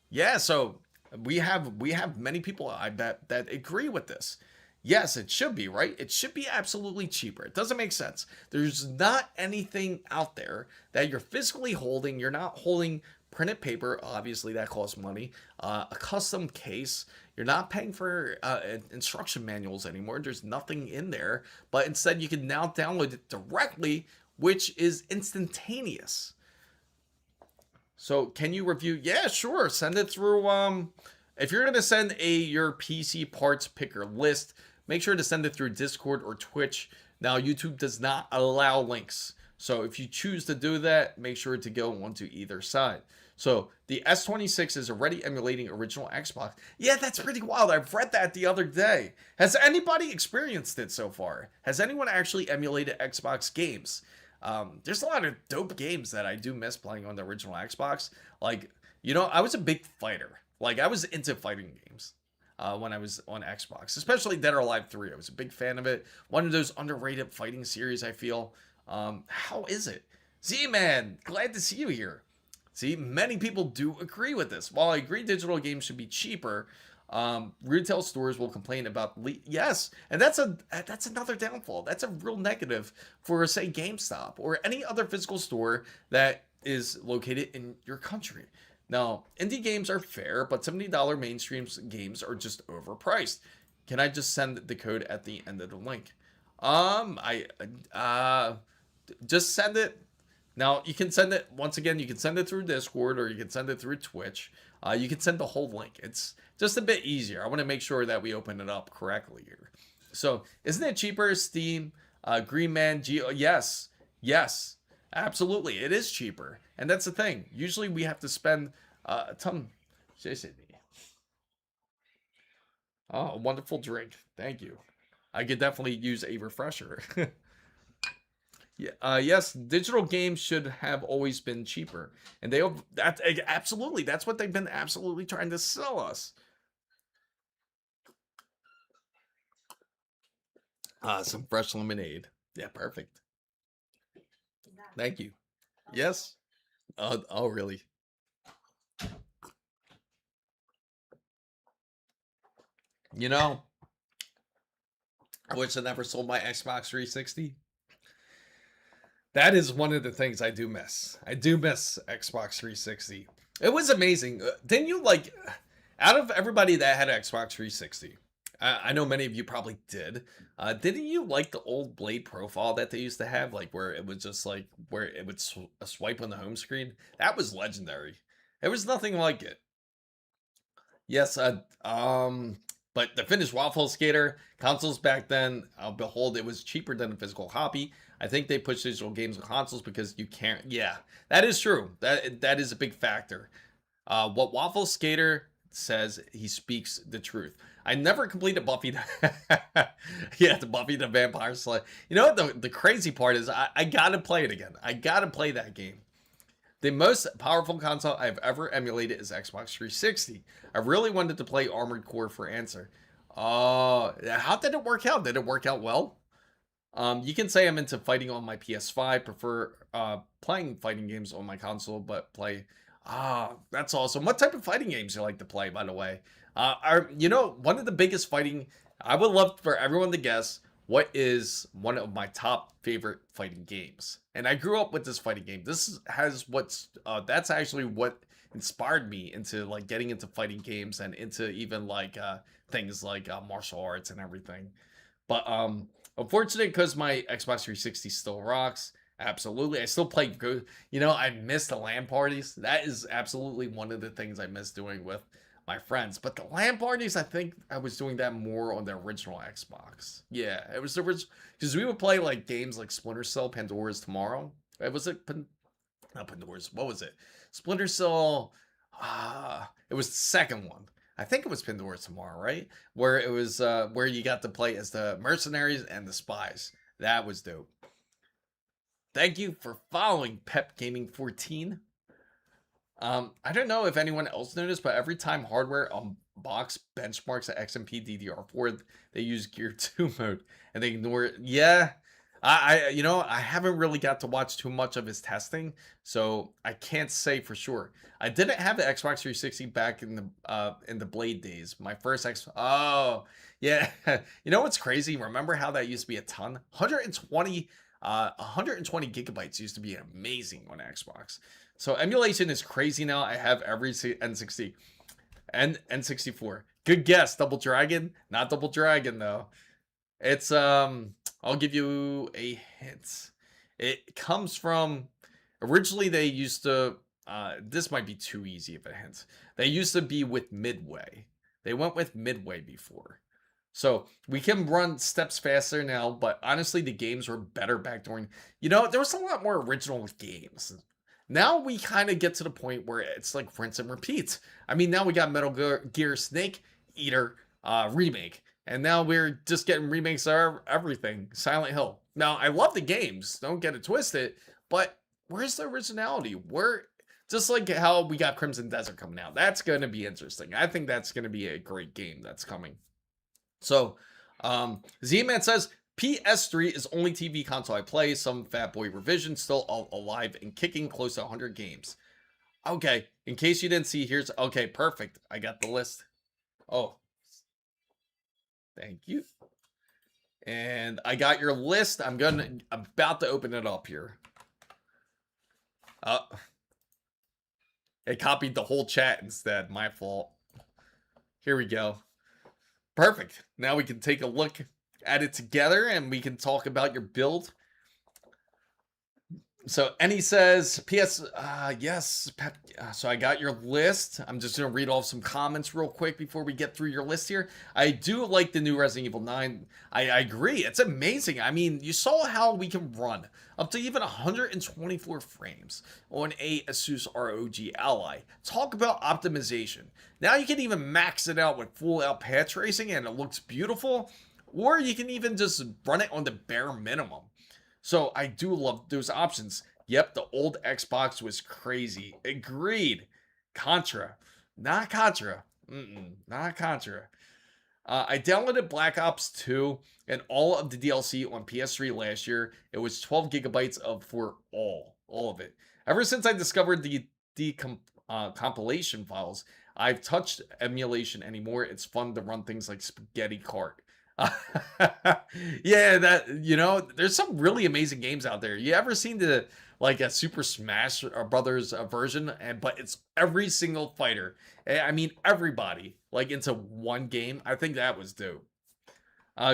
Yeah, so we have many people, I bet, that agree with this. Yes, it should be, right? It should be absolutely cheaper. It doesn't make sense. There's not anything out there that you're physically holding. You're not holding printed paper. Obviously, that costs money. A custom case. You're not paying for instruction manuals anymore. There's nothing in there. But instead, you can now download it directly, which is instantaneous. So can you review? Yeah, sure. Send it through. If you're gonna send your PC parts picker list, make sure to send it through Discord or Twitch. Now YouTube does not allow links, so if you choose to do that, make sure to go onto either side. So the S26 is already emulating original Xbox. Yeah, that's pretty wild. I've read that the other day. Has anybody experienced it so far? Has anyone actually emulated Xbox games? There's a lot of dope games that I do miss playing on the original Xbox. Like, I was a big fighter. Like, I was into fighting games when I was on Xbox, especially Dead or Alive 3. I was a big fan of it. One of those underrated fighting series, I feel. How is it? Z-Man, glad to see you here. See, many people do agree with this. While I agree digital games should be cheaper, retail stores will complain about yes, and that's another downfall. That's a real negative for, say, GameStop or any other physical store that is located in your country. Now, indie games are fair, but $70 mainstream games are just overpriced. Can I just send the code at the end of the link? Just send it. Now, you can send it, once again, you can send it through Discord or you can send it through Twitch. You can send the whole link. It's just a bit easier. I want to make sure that we open it up correctly here. So, isn't it cheaper? Steam, Green Man, Geo? Yes, absolutely. It is cheaper. And that's the thing. Usually we have to spend a ton. Oh, a wonderful drink. Thank you. I could definitely use a refresher. Yeah, yes, digital games should have always been cheaper, and absolutely, that's what they've been absolutely trying to sell us. Some fresh lemonade. Yeah, perfect. Thank you. Yes. Oh, really? I wish I never sold my Xbox 360. That is one of the things I do miss. I do miss Xbox 360. It was amazing. Didn't you out of everybody that had Xbox 360, I know many of you probably did. Didn't you like the old Blade profile that they used to have, like where it was just like where it would swipe on the home screen? That was legendary. There was nothing like it. Yes, but the Finnish Waffle Skater consoles back then, behold, it was cheaper than a physical copy. I think they push digital games on consoles because you can't. Yeah, that is true. That is a big factor. What Waffle Skater says, he speaks the truth. I never completed Buffy. Yeah, the Buffy the Vampire Slayer. You know what the crazy part is? I gotta play it again. I gotta play that game. The most powerful console I've ever emulated is Xbox 360. I really wanted to play Armored Core for answer. How did it work out? Did it work out well? You can say I'm into fighting on my PS5. Prefer playing fighting games on my console, but play. That's awesome. What type of fighting games do you like to play, by the way? One of the biggest fighting. I would love for everyone to guess what is one of my top favorite fighting games. And I grew up with this fighting game. That's actually what inspired me into getting into fighting games and into even things like martial arts and everything. But Unfortunate because my Xbox 360 still rocks. Absolutely. I still play good. You know, I miss the LAN parties. That is absolutely one of the things I miss doing with my friends. But the LAN parties, I think I was doing that more on the original Xbox. Yeah, it was the original. Because we would play like games like Splinter Cell, Pandora's Tomorrow. It was like, not Pandora's, what was it? Splinter Cell, it was the second one. I think it was Pandora's Tomorrow, right? Where it was where you got to play as the mercenaries and the spies. That was dope. Thank you for following Pep Gaming 14. I don't know if anyone else noticed, but every time hardware unbox benchmarks at XMP DDR4, they use Gear 2 mode and they ignore it. Yeah, you know, I haven't really got to watch too much of his testing, so I can't say for sure. I didn't have the Xbox 360 back in the Blade days. My first oh, yeah. You know what's crazy? Remember how that used to be a ton? 120 gigabytes used to be amazing on Xbox. So emulation is crazy now. I have every N60 and N64. Good guess, Double Dragon. Not Double Dragon though. It's I'll give you a hint. It comes from, originally they used to this might be too easy of a hint. They used to be with Midway. They went with Midway before. So we can run steps faster now, but honestly, the games were better back during, you know, there was a lot more original games. Now we kind of get to the point where it's like rinse and repeat. I mean, now we got Metal Gear Snake Eater remake, and now we're just getting remakes of everything. Silent Hill. Now, I love the games, don't get it twisted, but where's the originality? Where, just like how we got Crimson Desert coming out. That's going to be interesting. I think that's going to be a great game that's coming. So, Z-Man says, PS3 is only TV console I play. Some fat boy revision, still alive and kicking, close to 100 games. Okay, in case you didn't see, here's, okay, perfect. I got the list. Oh, thank you. And I got your list. I'm about to open it up here. It copied the whole chat instead. My fault. Here we go. Perfect. Now we can take a look at it together and we can talk about your build. So Annie says, yes, Pep, so I got your list. I'm just going to read off some comments real quick before we get through your list here. I do like the new Resident Evil 9. I agree. It's amazing. I mean, you saw how we can run up to even 124 frames on a Asus ROG Ally. Talk about optimization. Now you can even max it out with full out path tracing and it looks beautiful. Or you can even just run it on the bare minimum. So I do love those options. Yep, the old Xbox was crazy. Agreed. Contra. Not Contra. Not Contra. I downloaded Black Ops 2 and all of the DLC on PS3 last year. It was 12 gigabytes for all of it. Ever since I discovered the compilation files, I've touched emulation anymore. It's fun to run things like Spaghetti Kart. Yeah, that, you know, there's some really amazing games out there. You ever seen the like a Super Smash Brothers version, but it's every single fighter, I mean everybody, like into one game? I think that was dope.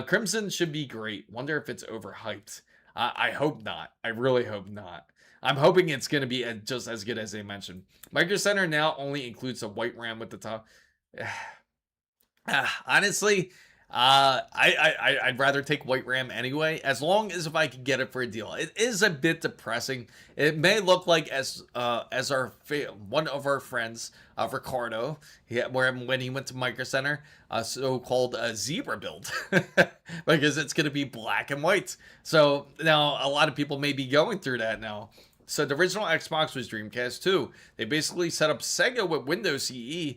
Crimson should be great. Wonder if it's overhyped. I hope not. I really hope not. I'm hoping it's going to be just as good as they mentioned. MicroCenter now only includes a white RAM with the top. Honestly, I'd rather take white RAM anyway, as long as if I can get it for a deal. It is a bit depressing. It may look like as our one of our friends, Ricardo, when he went to MicroCenter, so-called zebra build, because it's going to be black and white. So now a lot of people may be going through that now. So the original Xbox was Dreamcast 2. They basically set up Sega with Windows CE.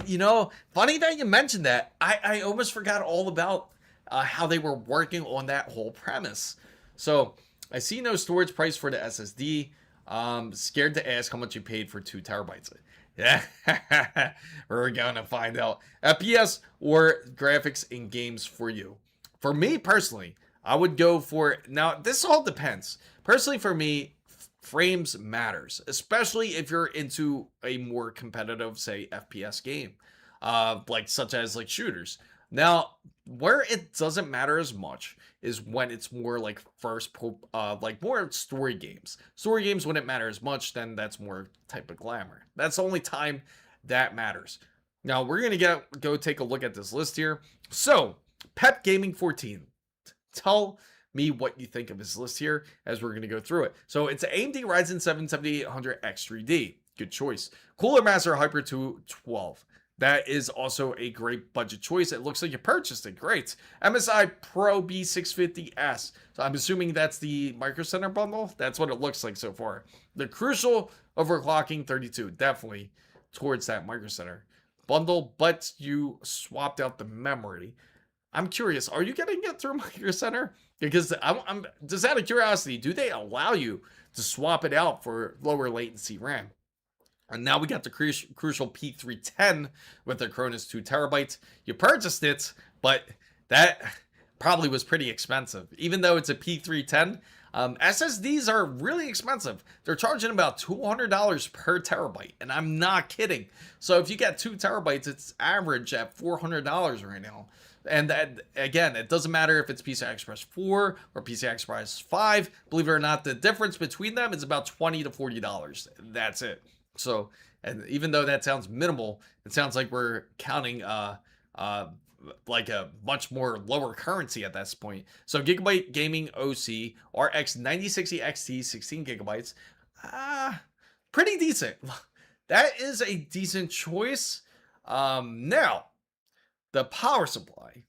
You know, funny that you mentioned that. I almost forgot all about how they were working on that whole premise. So I see no storage price for the SSD. Scared to ask how much you paid for 2 terabytes. Yeah, we're going to find out. FPS or graphics in games for you. For me personally, I would go for, now this all depends. Personally for me, frames matters, especially if you're into a more competitive, say, FPS game, like such as like shooters. Now, Where it doesn't matter as much is when it's more like like more story games. Story games, when it matters much, then that's more type of glamour. That's the only time that matters. Now we're gonna go take a look at this list here. So, Pep Gaming 14. Tell me what you think of his list here as we're gonna go through it. So it's an AMD Ryzen 7 7800X 3D. Good choice. Cooler Master Hyper 212. That is also a great budget choice. It looks like you purchased it. Great. MSI Pro B650S. So I'm assuming that's the MicroCenter bundle. That's what it looks like so far. The Crucial Overclocking 32. Definitely towards that MicroCenter bundle, but you swapped out the memory. I'm curious, are you getting it through MicroCenter? Because I'm just out of curiosity, do they allow you to swap it out for lower latency RAM? And now we got the Crucial P310 with the Cronus 2 terabytes. You purchased it, but that probably was pretty expensive. Even though it's a P310, SSDs are really expensive. They're charging about $200 per terabyte, and I'm not kidding. So if you get 2 terabytes, it's average at $400 right now. And that, again, it doesn't matter if it's PCI Express 4 or PCI Express 5. Believe it or not, the difference between them is about $20 to $40. That's it. So, and even though that sounds minimal, it sounds like we're counting like a much more lower currency at this point. So Gigabyte Gaming OC RX 9060 XT 16 gigabytes, pretty decent. That is a decent choice. Now the power supply,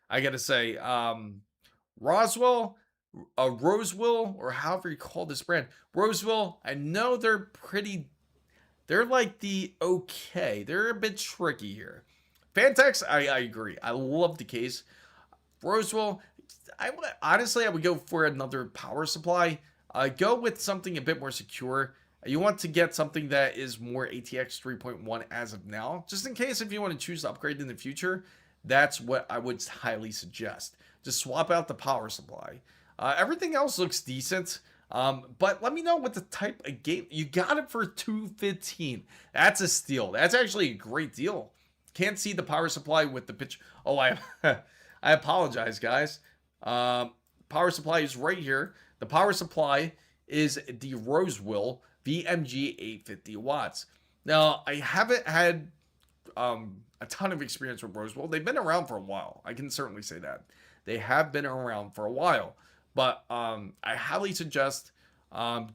I gotta say, Roswell, Rosewell, or however you call this brand, Rosewell. I know they're like they're a bit tricky here. Fantex, I agree. I love the case. Rosewell, honestly, I would go for another power supply. Go with something a bit more secure. You want to get something that is more ATX 3.1 as of now, just in case if you want to choose to upgrade in the future. That's what I would highly suggest. Just swap out the power supply. Everything else looks decent. But let me know what the type of game. You got it for $215. That's a steal. That's actually a great deal. Can't see the power supply with the pitch. Oh, I apologize, guys. Power supply is right here. The power supply is the Rosewell VMG 850 watts. Now, I haven't had a ton of experience with Rosewell. They've been around for a while. I can certainly say that. They have been around for a while. But I highly suggest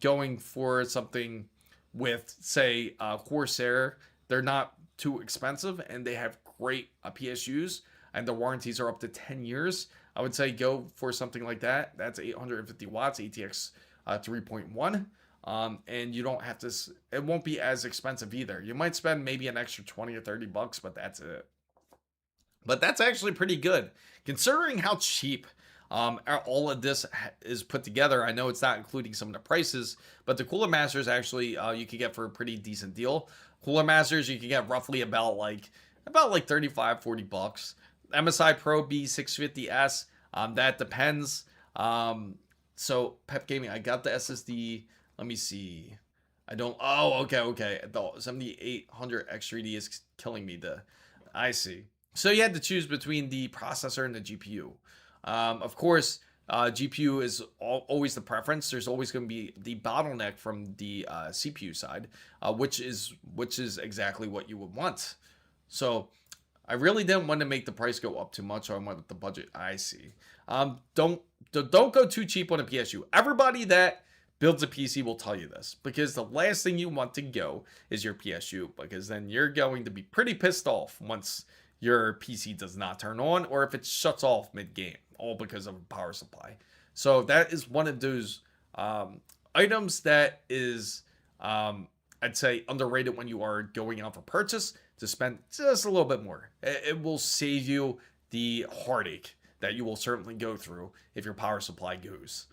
going for something with, say, Corsair. They're not too expensive, and they have great PSUs, and the warranties are up to 10 years. I would say go for something like that. That's 850 watts, ATX 3.1. And you don't have to, it won't be as expensive either. You might spend maybe an extra 20 or 30 bucks, but that's it. But that's actually pretty good, considering how cheap all of this is put together. I know it's not including some of the prices, but the Cooler Masters actually you could get for a pretty decent deal. Cooler Masters you could get roughly about like 35, 40 bucks. MSI Pro B650S, that depends. So Pep Gaming, I got the SSD. Let me see. Okay. The 7800X3D is killing me. I see. So you had to choose between the processor and the GPU. Of course, GPU is always the preference. There's always going to be the bottleneck from the CPU side, which is exactly what you would want. So I really didn't want to make the price go up too much. So I wanted the budget. I see. Don't go too cheap on a PSU. Everybody that builds a PC will tell you this, because the last thing you want to go is your PSU, because then you're going to be pretty pissed off once your PC does not turn on, or if it shuts off mid-game, all because of a power supply. So that is one of those items that is, I'd say, underrated when you are going out for purchase, to spend just a little bit more. It will save you the heartache that you will certainly go through if your power supply goes.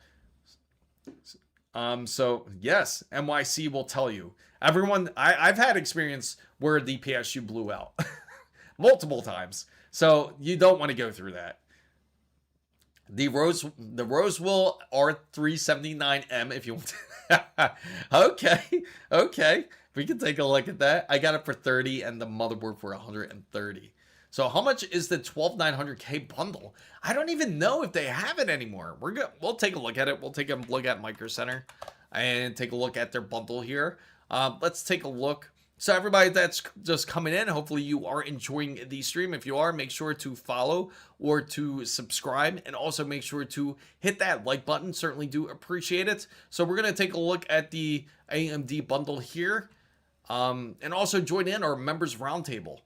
So yes, NYC will tell you. Everyone, I've had experience where the PSU blew out multiple times. So you don't want to go through that. The Rosewell R379M, if you want to. Okay. We can take a look at that. I got it for $30 and the motherboard for $130. So how much is the 12900K bundle? I don't even know if they have it anymore. We'll take a look at it. We'll take a look at MicroCenter and take a look at their bundle here. Let's take a look. So everybody that's just coming in, hopefully you are enjoying the stream. If you are, make sure to follow or to subscribe, and also make sure to hit that like button. Certainly do appreciate it. So we're going to take a look at the AMD bundle here, and also join in our members roundtable.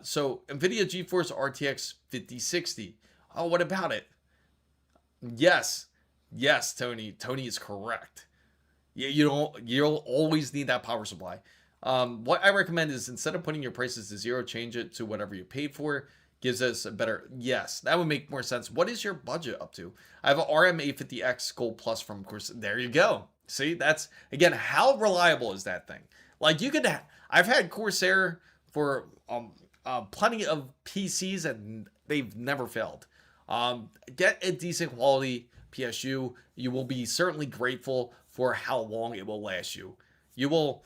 So NVIDIA GeForce RTX 5060. Oh, what about it? Yes, Tony is correct. Yeah, you'll always need that power supply. What I recommend is, instead of putting your prices to zero, change it to whatever you paid for. Gives us a better, yes, that would make more sense. What is your budget up to? I have an RM850X Gold Plus from Corsair. There you go. See, that's, again, how reliable is that thing? Like, you could, I've had Corsair for plenty of PCs and they've never failed. Get a decent quality PSU. You will be certainly grateful for how long it will last you. You will,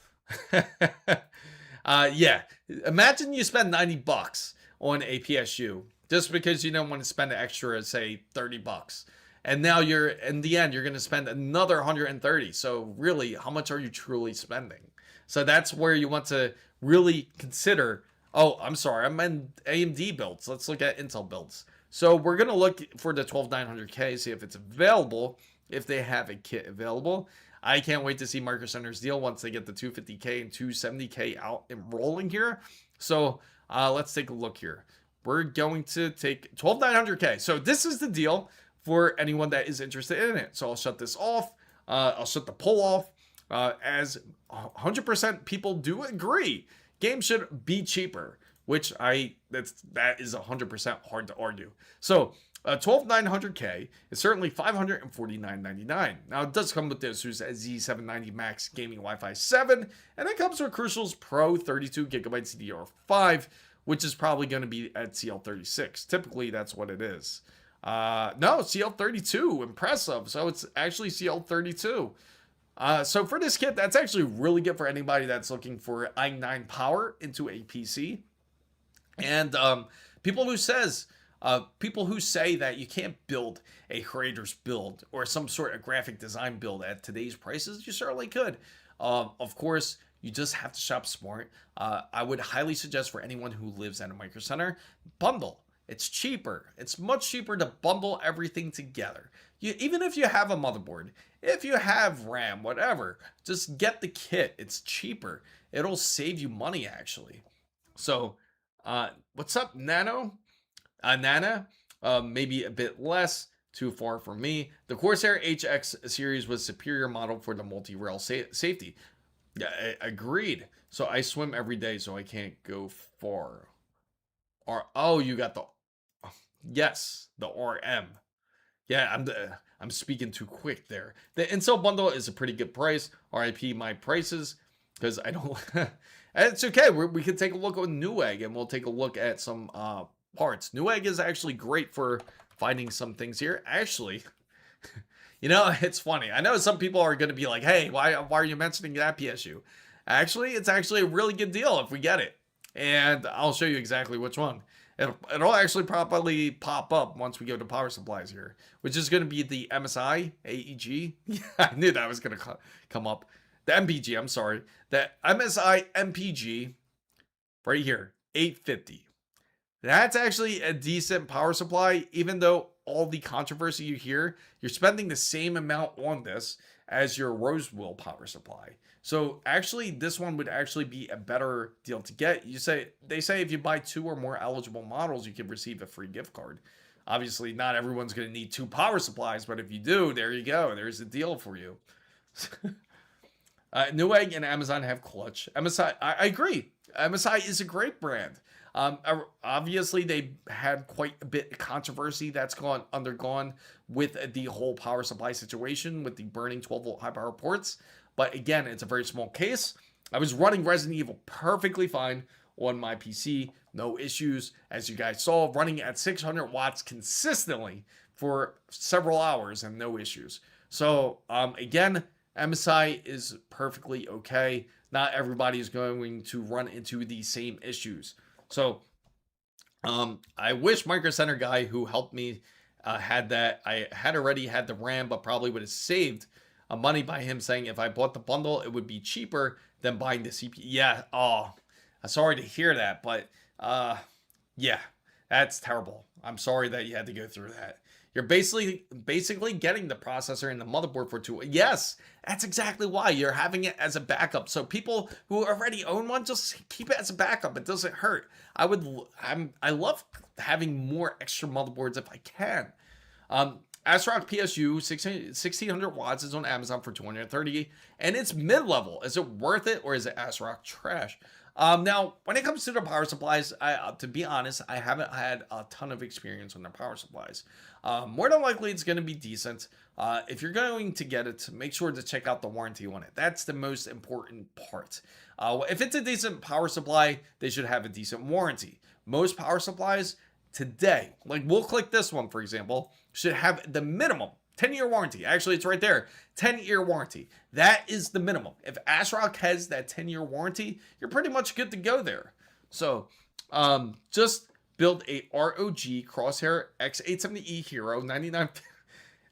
yeah. Imagine you spend $90 on a PSU just because you don't want to spend an extra, say, $30. And now you're, in the end, you're going to spend another $130. So really, how much are you truly spending? So that's where you want to really consider. Oh, I'm sorry, I'm in AMD builds. Let's look at Intel builds. So we're going to look for the 12900K, see if it's available, if they have a kit available. I can't wait to see MicroCenter's deal once they get the 250K and 270K out and rolling here. So let's take a look here. We're going to take 12900K. So this is the deal for anyone that is interested in it. So I'll shut this off. I'll shut the poll off. As 100% people do agree, games should be cheaper, which that is 100% hard to argue. So 12900K is certainly $549.99. Now it does come with the ASUS Z790 Max Gaming Wi-Fi 7, and it comes with Crucial's Pro 32GB CDR5, which is probably going to be at CL36. Typically, that's what it is. No, CL32, impressive. So it's actually CL32. So for this kit, that's actually really good for anybody that's looking for i9 power into a PC. And people who say that you can't build a creator's build or some sort of graphic design build at today's prices, you certainly could. Of course, you just have to shop smart. I would highly suggest for anyone who lives at a MicroCenter, bundle. It's cheaper. It's much cheaper to bundle everything together. Even if you have a motherboard, if you have RAM, whatever, just get the kit. It's cheaper. It'll save you money, actually. So, what's up, Nana? Maybe a bit less. Too far for me. The Corsair HX series was superior model for the multi-rail safety. Yeah, agreed. So I swim every day, so I can't go far. Oh, you got the, yes, the RM. Yeah, I'm speaking too quick there. The Intel bundle is a pretty good price. RIP my prices, because I don't. It's okay. We can take a look at Newegg, and we'll take a look at some parts. Newegg is actually great for finding some things here. Actually, you know, it's funny. I know some people are going to be like, "Hey, why are you mentioning that PSU?" Actually, it's actually a really good deal if we get it, and I'll show you exactly which one. It'll actually probably pop up once we go to power supplies here, which is going to be the MSI AEG. Yeah, I knew that was going to come up. The MPG, I'm sorry. The MSI MPG right here, 850. That's actually a decent power supply, even though all the controversy you hear, you're spending the same amount on this as your Rosewell power supply. So actually, this one would actually be a better deal to get. They say if you buy 2 or more eligible models, you can receive a free gift card. Obviously, not everyone's going to need 2 power supplies, but if you do, there you go. There's a deal for you. Newegg and Amazon have clutch. MSI, I agree. MSI is a great brand. Obviously, they had quite a bit of controversy that's undergone with the whole power supply situation with the burning 12-volt high power ports. But again, it's a very small case. I was running Resident Evil perfectly fine on my PC. No issues. As you guys saw, running at 600 watts consistently for several hours and no issues. So, again, MSI is perfectly okay. Not everybody is going to run into the same issues. So, I wish MicroCenter guy who helped me had that. I had already had the RAM, but probably would have saved money by him saying if I bought the bundle, it would be cheaper than buying the CPU. Yeah. Oh, I'm sorry to hear that, but yeah, that's terrible. I'm sorry that you had to go through that. You're basically getting the processor and the motherboard for two. Yes, that's exactly why you're having it as a backup. So people who already own one, just keep it as a backup. It doesn't hurt. I love having more extra motherboards if I can. ASRock PSU 1600 watts is on Amazon for 230, and it's mid-level. Is it worth it, or is it ASRock trash? Now, when it comes to the power supplies, to be honest, I haven't had a ton of experience on the power supplies. More than likely, it's going to be decent. If you're going to get it, make sure to check out the warranty on it. That's the most important part. If it's a decent power supply, they should have a decent warranty. Most power supplies today, like we'll click this one, for example, should have the minimum 10-year warranty. Actually, it's right there. 10-year warranty. That is the minimum. If ASRock has that 10-year warranty, you're pretty much good to go there. So, just build a ROG Crosshair X870E Hero 99.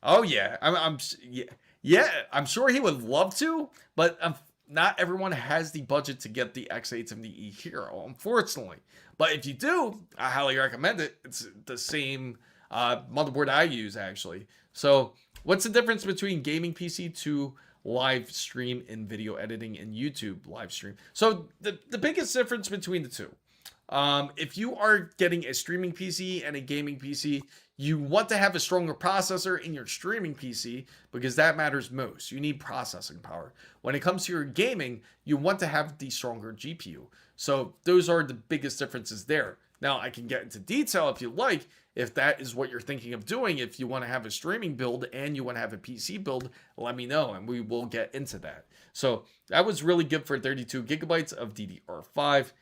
Oh yeah, I'm sure he would love to, but not everyone has the budget to get the X870E Hero, unfortunately. But if you do, I highly recommend it. It's the same motherboard I use, actually. So what's the difference between gaming PC to live stream in video editing and YouTube live stream? So the biggest difference between the two, if you are getting a streaming PC and a gaming PC, you want to have a stronger processor in your streaming PC because that matters most. You need processing power. When it comes to your gaming, you want to have the stronger GPU. So those are the biggest differences there. Now, I can get into detail if you like, if that is what you're thinking of doing. If you want to have a streaming build and you want to have a PC build, let me know and we will get into that. So that was really good for 32 gigabytes of DDR5.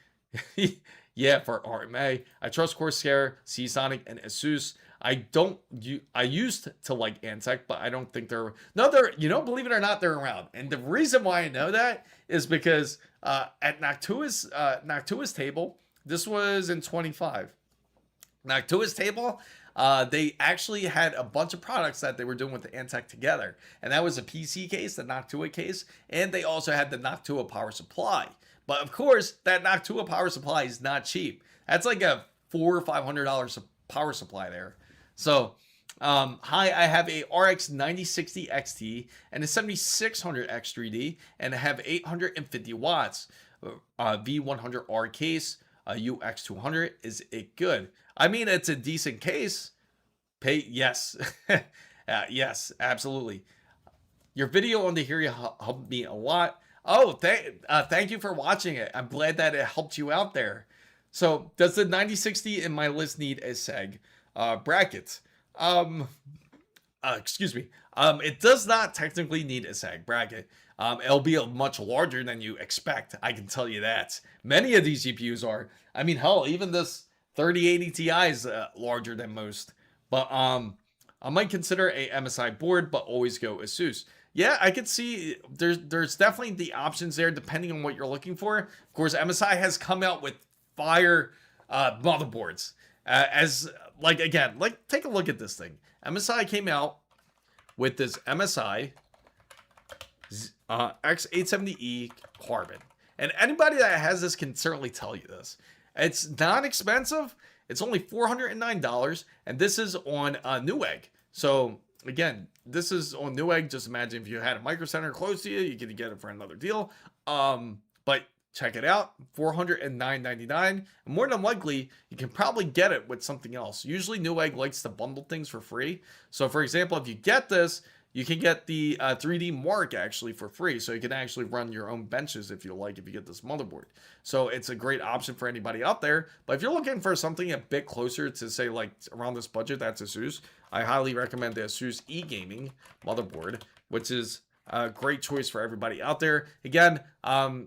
Yeah, for RMA. I trust Corsair, Seasonic, and Asus. I used to like Antec, but I don't think they're believe it or not, they're around. And the reason why I know that is because at Noctua's table, this was in 25. Noctua's table, they actually had a bunch of products that they were doing with the Antec together. And that was a PC case, the Noctua case, and they also had the Noctua power supply. But of course, that Noctua power supply is not cheap. That's like a $400 or $500 power supply there. So, hi, I have a RX 9060 XT and a 7600 X3D, and I have 850 watts. V100R case, UX200. Is it good? I mean, it's a decent case. Yes. Yes, absolutely. Your video on the here helped me a lot. Oh, thank you for watching it. I'm glad that it helped you out there. So, does the 9060 in my list need a seg bracket? Excuse me. It does not technically need a sag bracket. It'll be much larger than you expect. I can tell you that. Many of these GPUs are. I mean, hell, even this 3080 Ti is larger than most. But I might consider a MSI board, but always go Asus. Yeah, I could see there's definitely the options there depending on what you're looking for. Of course, MSI has come out with fire motherboards. Take a look at this thing. MSI came out with this MSI X870E Carbon. And anybody that has this can certainly tell you this. It's not expensive. It's only $409, and this is on Newegg. So again, this is on Newegg. Just imagine if you had a MicroCenter close to you, you could get it for another deal. But check it out, $409.99. And more than likely, you can probably get it with something else. Usually Newegg likes to bundle things for free. So for example, if you get this, you can get the 3D Mark actually for free. So you can actually run your own benches if you like, if you get this motherboard. So it's a great option for anybody out there. But if you're looking for something a bit closer to say like around this budget, that's Asus. I highly recommend the Asus eGaming motherboard, which is a great choice for everybody out there. Again, a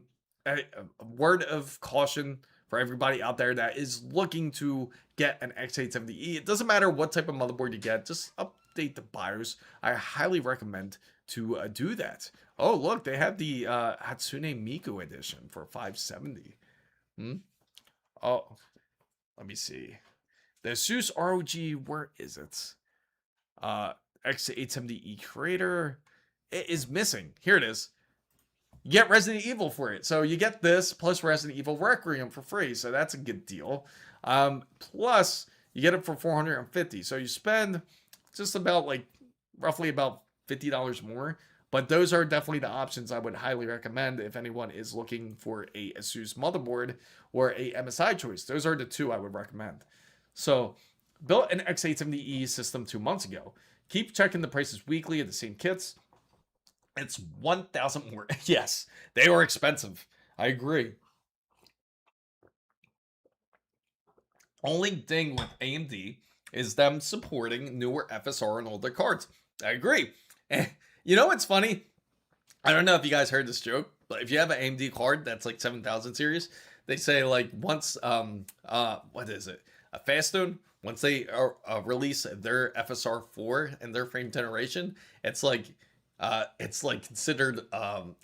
word of caution for everybody out there that is looking to get an X870E. It doesn't matter what type of motherboard you get, just update the BIOS. I highly recommend to do that. Oh, look, they have the Hatsune Miku edition for $570. Oh, let me see. The Asus ROG, where is it? X870E Creator. It is missing. Here it is. You get Resident Evil for it. So you get this plus Resident Evil Requiem for free. So that's a good deal. Plus, you get it for $450. So you spend just about like roughly about $50 more. But those are definitely the options I would highly recommend if anyone is looking for a Asus motherboard or a MSI choice. Those are the two I would recommend. So, built an X870E system 2 months ago. Keep checking the prices weekly of the same kits. It's 1,000 more. Yes, they are expensive. I agree. Only thing with AMD is them supporting newer FSR and older cards. I agree. And you know what's funny? I don't know if you guys heard this joke, but if you have an AMD card that's like 7000 series, they say like once what is it? A Fastone, once they release their FSR 4 in their frame generation, it's like considered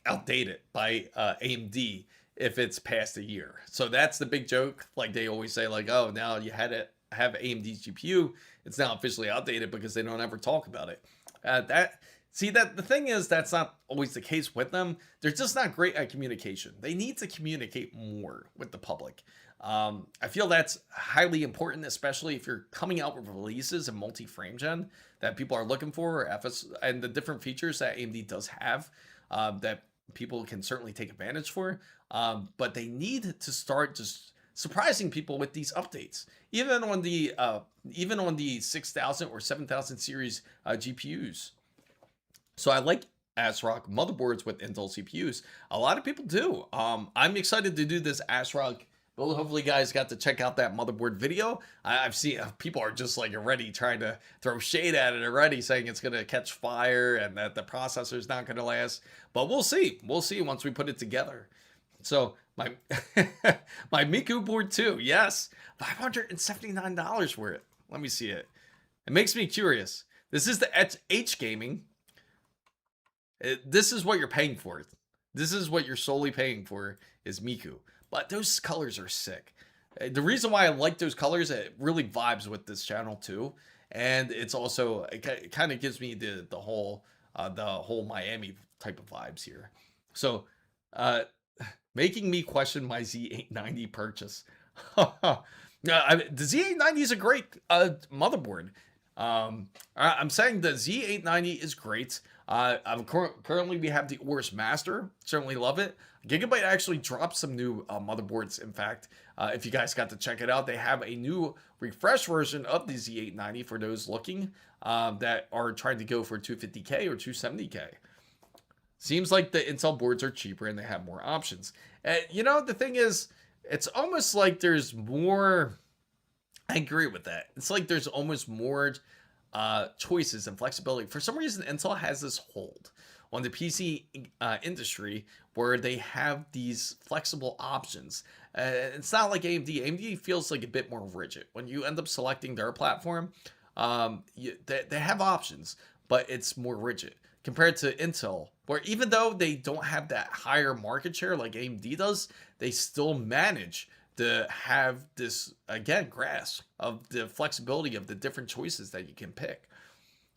outdated by AMD if it's past a year. So that's the big joke. Like they always say, like, oh, now you had to have AMD's GPU, it's now officially outdated because they don't ever talk about it. That the thing is, that's not always the case with them. They're just not great at communication. They need to communicate more with the public. I feel that's highly important, especially if you're coming out with releases in multi-frame gen that people are looking for, or FS, and the different features that AMD does have that people can certainly take advantage for. But they need to start just surprising people with these updates, even on the 6000 or 7000 series GPUs. So I like ASRock motherboards with Intel CPUs. A lot of people do. I'm excited to do this ASRock build. Hopefully, you guys got to check out that motherboard video. I've seen people are just like already trying to throw shade at it already, saying it's going to catch fire and that the processor is not going to last. But we'll see. We'll see once we put it together. So my my Miku board too. Yes, $579 for it. Let me see it. It makes me curious. This is the H Gaming. This is what you're paying for. This is what you're solely paying for is Miku. But those colors are sick. The reason why I like those colors, it really vibes with this channel too. And it's also, it kind of gives me the whole Miami type of vibes here. So, making me question my Z890 purchase. The Z890 is a great motherboard. I'm saying the Z890 is great. Currently we have the Orus Master. Certainly love it. Gigabyte actually dropped some new motherboards. In fact, if you guys got to check it out, they have a new refresh version of the Z890 for those looking that are trying to go for 250K or 270K. Seems like the Intel boards are cheaper and they have more options. You know, the thing is, it's almost like there's more. I agree with that. It's like there's almost more choices and flexibility. For some reason, Intel has this hold on the PC industry where they have these flexible options. It's not like AMD. AMD feels like a bit more rigid. When you end up selecting their platform, they have options, but it's more rigid compared to Intel, where even though they don't have that higher market share like AMD does, they still manage to have this, again, grasp of the flexibility of the different choices that you can pick.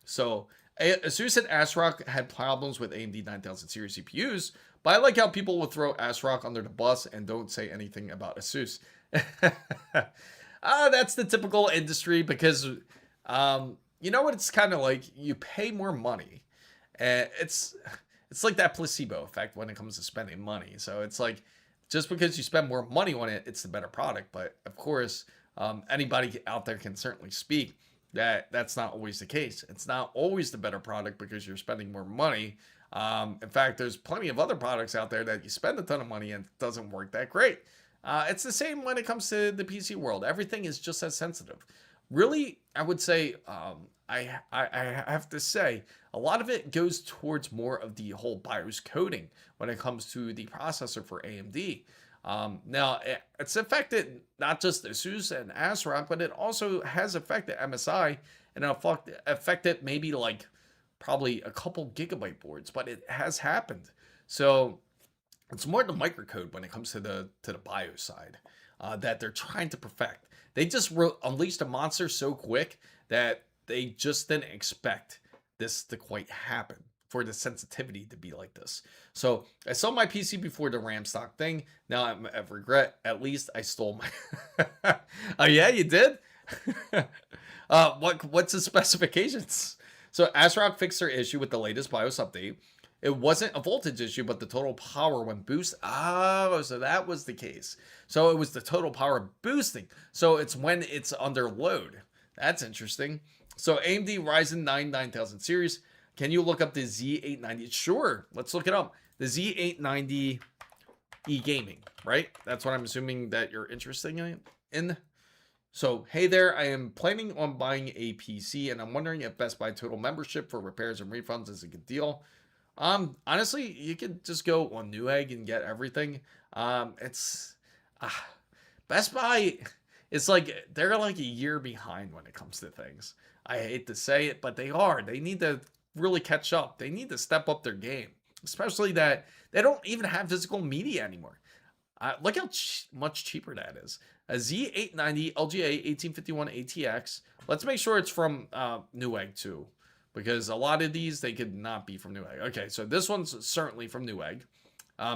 So Asus and ASRock had problems with AMD 9000 series CPUs, but I like how people will throw ASRock under the bus and don't say anything about Asus. That's the typical industry because, you know what it's kind of like? You pay more money. And it's like that placebo effect when it comes to spending money. So it's like, just because you spend more money on it, it's the better product. But of course, anybody out there can certainly speak that that's not always the case. It's not always the better product because you're spending more money. In fact, there's plenty of other products out there that you spend a ton of money and it doesn't work that great. It's the same when it comes to the PC world. Everything is just as sensitive. Really, I would say, I have to say, a lot of it goes towards more of the whole BIOS coding when it comes to the processor for AMD. Now, it's affected not just Asus and ASRock, but it also has affected MSI and affected maybe like probably a couple gigabyte boards, but it has happened. So it's more the microcode when it comes to the BIOS side that they're trying to perfect. They just unleashed a monster so quick that they just didn't expect this to quite happen, for the sensitivity to be like this. So I sold my PC before the RAM stock thing. Now I'm at regret. At least I stole my. Oh yeah, you did. What's the specifications? So ASRock fixed their issue with the latest BIOS update. It wasn't a voltage issue, but the total power when boost. Oh, so that was the case. So it was the total power boosting. So it's when it's under load. That's interesting. So AMD Ryzen 9 9000 series. Can you look up the Z890? Sure, let's look it up. The Z890 e-gaming, right? That's what I'm assuming that you're interested in. So, hey there, I am planning on buying a PC, and I'm wondering if Best Buy Total membership for repairs and refunds is a good deal. Honestly, you could just go on Newegg and get everything. It's Best Buy. It's like they're like a year behind when it comes to things. I hate to say it, but they are. They need to really catch up. They need to step up their game, especially that they don't even have physical media anymore. Look how much cheaper that is. A Z890 LGA 1851 ATX. Let's make sure it's from Newegg too, because a lot of these, they could not be from Newegg. Okay, so this one's certainly from Newegg.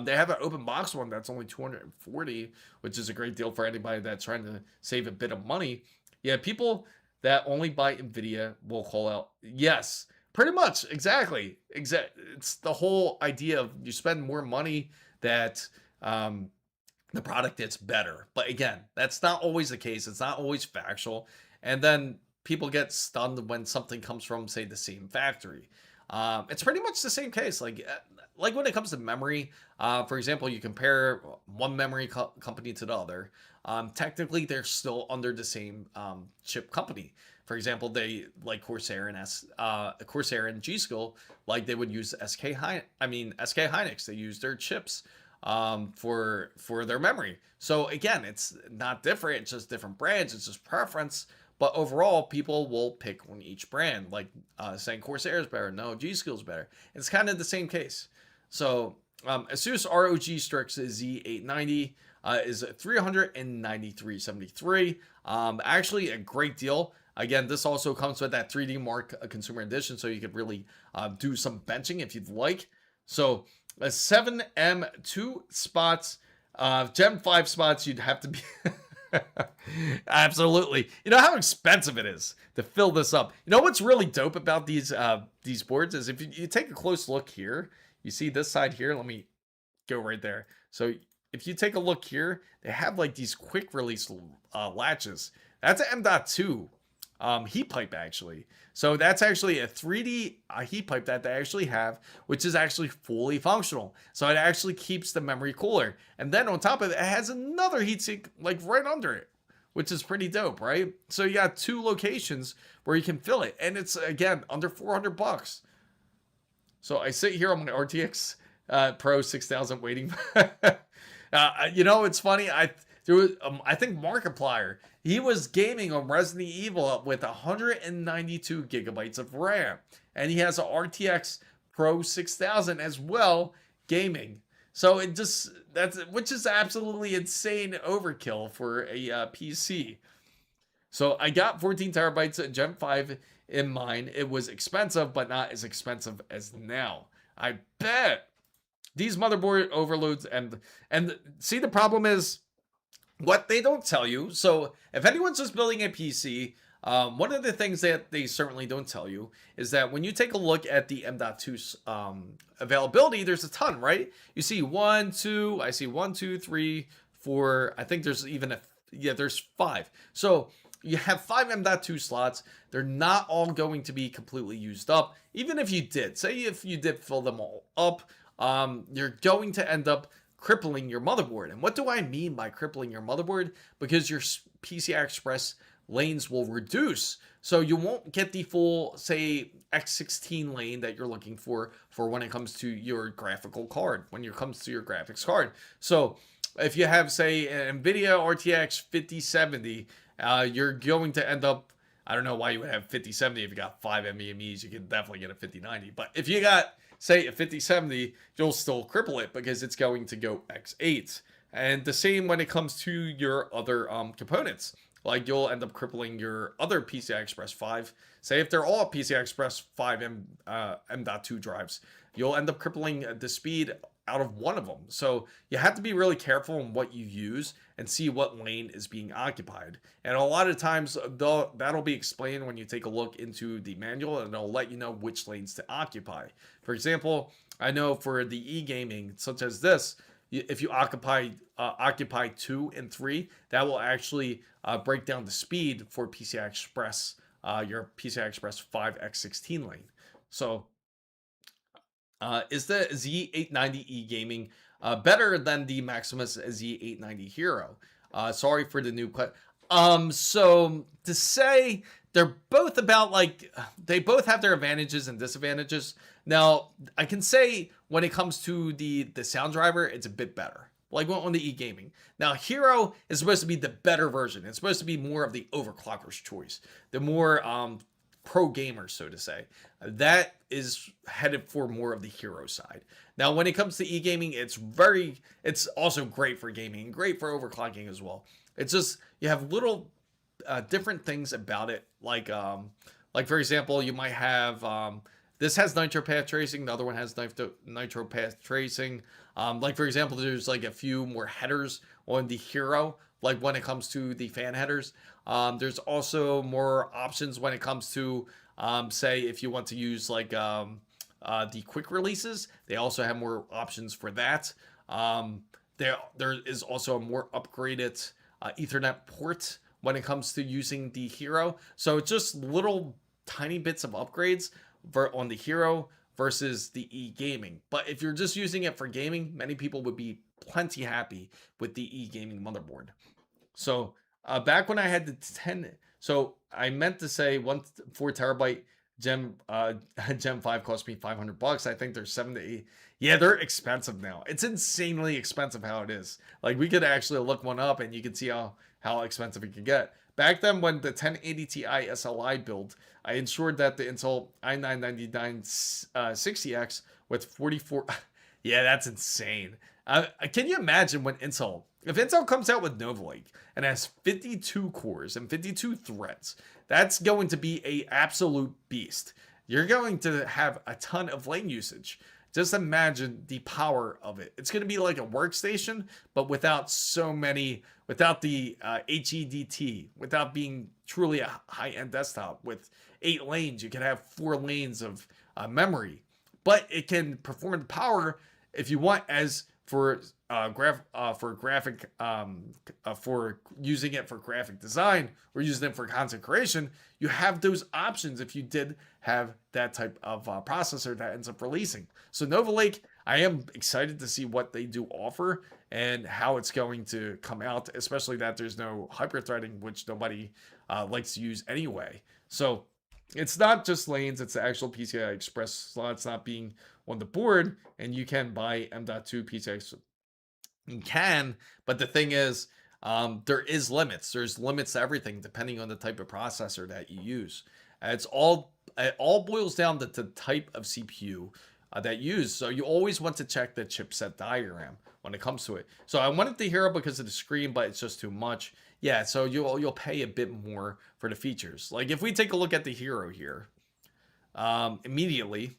They have an open box one that's only $240, which is a great deal for anybody that's trying to save a bit of money. Yeah, people that only buy NVIDIA will call out. Yes, pretty much. Exactly. It's the whole idea of you spend more money that the product gets better. But again, that's not always the case. It's not always factual. And then people get stunned when something comes from, say, the same factory. It's pretty much the same case. Like when it comes to memory, for example, you compare one memory company to the other. Technically, they're still under the same chip company. For example, they like Corsair and G-Skill, like they would use SK Hynix. They use their chips for their memory. So again, it's not different. It's just different brands. It's just preference. But overall, people will pick on each brand, like saying Corsair is better. No, G-Skill is better. It's kind of the same case. So Asus ROG Strix Z890 is $393.73. Actually, a great deal. Again, this also comes with that 3D Mark Consumer Edition, so you could really do some benching if you'd like. So a 7M 2 spots, Gen 5 spots, you'd have to be... Absolutely. You know how expensive it is to fill this up. You know what's really dope about these boards is if you take a close look here, you see this side here. Let me go right there. So if you take a look here, they have like these quick release latches. That's an M.2 heat pipe actually. So that's actually a 3D heat pipe that they actually have, which is actually fully functional. So it actually keeps the memory cooler. And then on top of it, it has another heatsink like right under it, which is pretty dope, right? So you got two locations where you can fill it. And it's, again, under $400. So I sit here on my RTX Pro 6000 waiting. You know, it's funny. I think Markiplier, he was gaming on Resident Evil with 192 gigabytes of RAM. And he has a RTX Pro 6000 as well, gaming. So which is absolutely insane overkill for a PC. So I got 14 terabytes of Gen 5 in mine. It was expensive, but not as expensive as now. I bet. These motherboard overloads and see, the problem is what they don't tell you. So if anyone's just building a PC, one of the things that they certainly don't tell you is that when you take a look at the M.2 availability, there's a ton, right? You see I see 1, 2, 3, 4. I think there's even there's 5. So you have 5 M.2 slots. They're not all going to be completely used up. Even if you did, if you did fill them all up, you're going to end up crippling your motherboard. And what do I mean by crippling your motherboard? Because your PCI Express lanes will reduce. So you won't get the full, say, X16 lane that you're looking for when it comes to your graphical card, when it comes to your graphics card. So if you have, say, an NVIDIA RTX 5070, you're going to end up, I don't know why you would have 5070 if you got 5 NVMEs. You can definitely get a 5090. But if you got, say, a 5070, you'll still cripple it because it's going to go X8. And the same when it comes to your other components, like you'll end up crippling your other PCI Express 5. Say if they're all PCI Express 5 M.2 drives, you'll end up crippling the speed out of one of them. So you have to be really careful in what you use and see what lane is being occupied. And a lot of times that'll be explained when you take a look into the manual, and it'll let you know which lanes to occupy. For example, I know for the e-gaming such as this, if you occupy 2 and 3, that will actually break down the speed for PCI Express, your PCI Express 5x16 lane. So is the Z890E gaming better than the Maximus Z890 Hero? Sorry for the new question. So to say they're both about like, they both have their advantages and disadvantages. Now, I can say when it comes to the sound driver, it's a bit better. Like on the e-gaming. Now, Hero is supposed to be the better version. It's supposed to be more of the overclocker's choice. The more pro gamer, so to say. That is headed for more of the Hero side. Now, when it comes to e-gaming, it's also great for gaming, great for overclocking as well. It's just, you have little different things about it. Like for example, you might have, this has nitro path tracing, the other one has nitro path tracing. Like for example, there's like a few more headers on the Hero, like when it comes to the fan headers. There's also more options when it comes to, say, if you want to use like the quick releases, they also have more options for that. There is also a more upgraded Ethernet port when it comes to using the Hero. So just little tiny bits of upgrades on the Hero versus the e-gaming. But if you're just using it for gaming, many people would be plenty happy with the e-gaming motherboard. So back when I had the 10, so I meant to say 4 terabyte Gem 5 cost me $500. I think they're 7 to 8. Yeah, they're expensive now. It's insanely expensive how it is. Like we could actually look one up and you can see how expensive it can get. Back then when the 1080 Ti SLI build, I ensured that the Intel i9 9960X with 44, yeah, that's insane. Can you imagine when if Intel comes out with Nova Lake and has 52 cores and 52 threads, that's going to be an absolute beast. You're going to have a ton of lane usage. Just imagine the power of it. It's going to be like a workstation, but without the HEDT, without being truly a high-end desktop. With 8 lanes, you can have 4 lanes of memory, but it can perform the power if you want as for using it for graphic design or using it for content creation. You have those options if you did have that type of processor that ends up releasing. So Nova Lake, I am excited to see what they do offer and how it's going to come out, especially that there's no hyper-threading, which nobody likes to use anyway. So it's not just lanes, it's the actual PCI Express slots not being on the board, and you can buy M.2 PCI. You can, but the thing is, there is limits. There's limits to everything depending on the type of processor that you use. It all boils down to the type of CPU that you use. So you always want to check the chipset diagram when it comes to it. So I wanted the Hero because of the screen, but it's just too much. Yeah, so you'll pay a bit more for the features. Like if we take a look at the Hero here, immediately,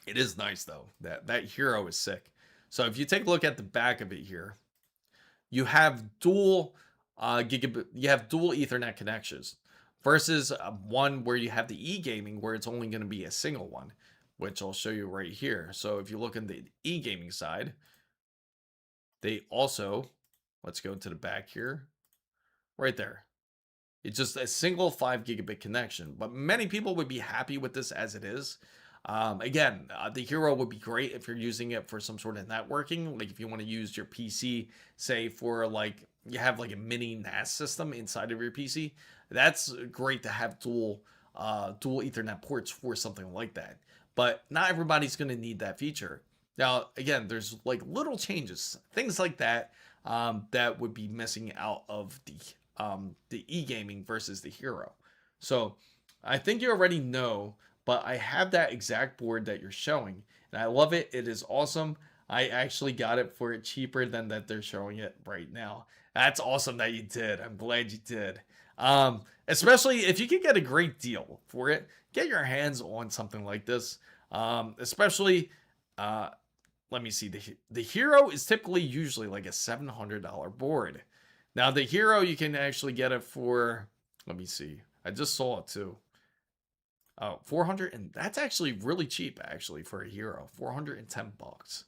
it is nice though. That Hero is sick. So if you take a look at the back of it here, you have dual gigabit, you have dual Ethernet connections versus one where you have the e-gaming where it's only going to be a single one, which I'll show you right here. So if you look in the e-gaming side, they also, let's go to the back here, right there. It's just a single 5 gigabit connection, but many people would be happy with this as it is. Again, the Hero would be great if you're using it for some sort of networking. Like if you want to use your PC, say for like, you have like a mini NAS system inside of your PC. That's great to have dual Ethernet ports for something like that. But not everybody's going to need that feature. Now, again, there's like little changes, things like that, that would be missing out of the e-gaming versus the Hero. So I think you already know, but I have that exact board that you're showing and I love it. It is awesome. I actually got it for it cheaper than that they're showing it right now. That's awesome that you did. I'm glad you did. Especially if you can get a great deal for it, get your hands on something like this. Especially, let me see. The Hero is typically usually like a $700 board. Now the Hero, you can actually get it for, let me see. I just saw it too. 400, and that's actually really cheap actually for a Hero. 410 bucks.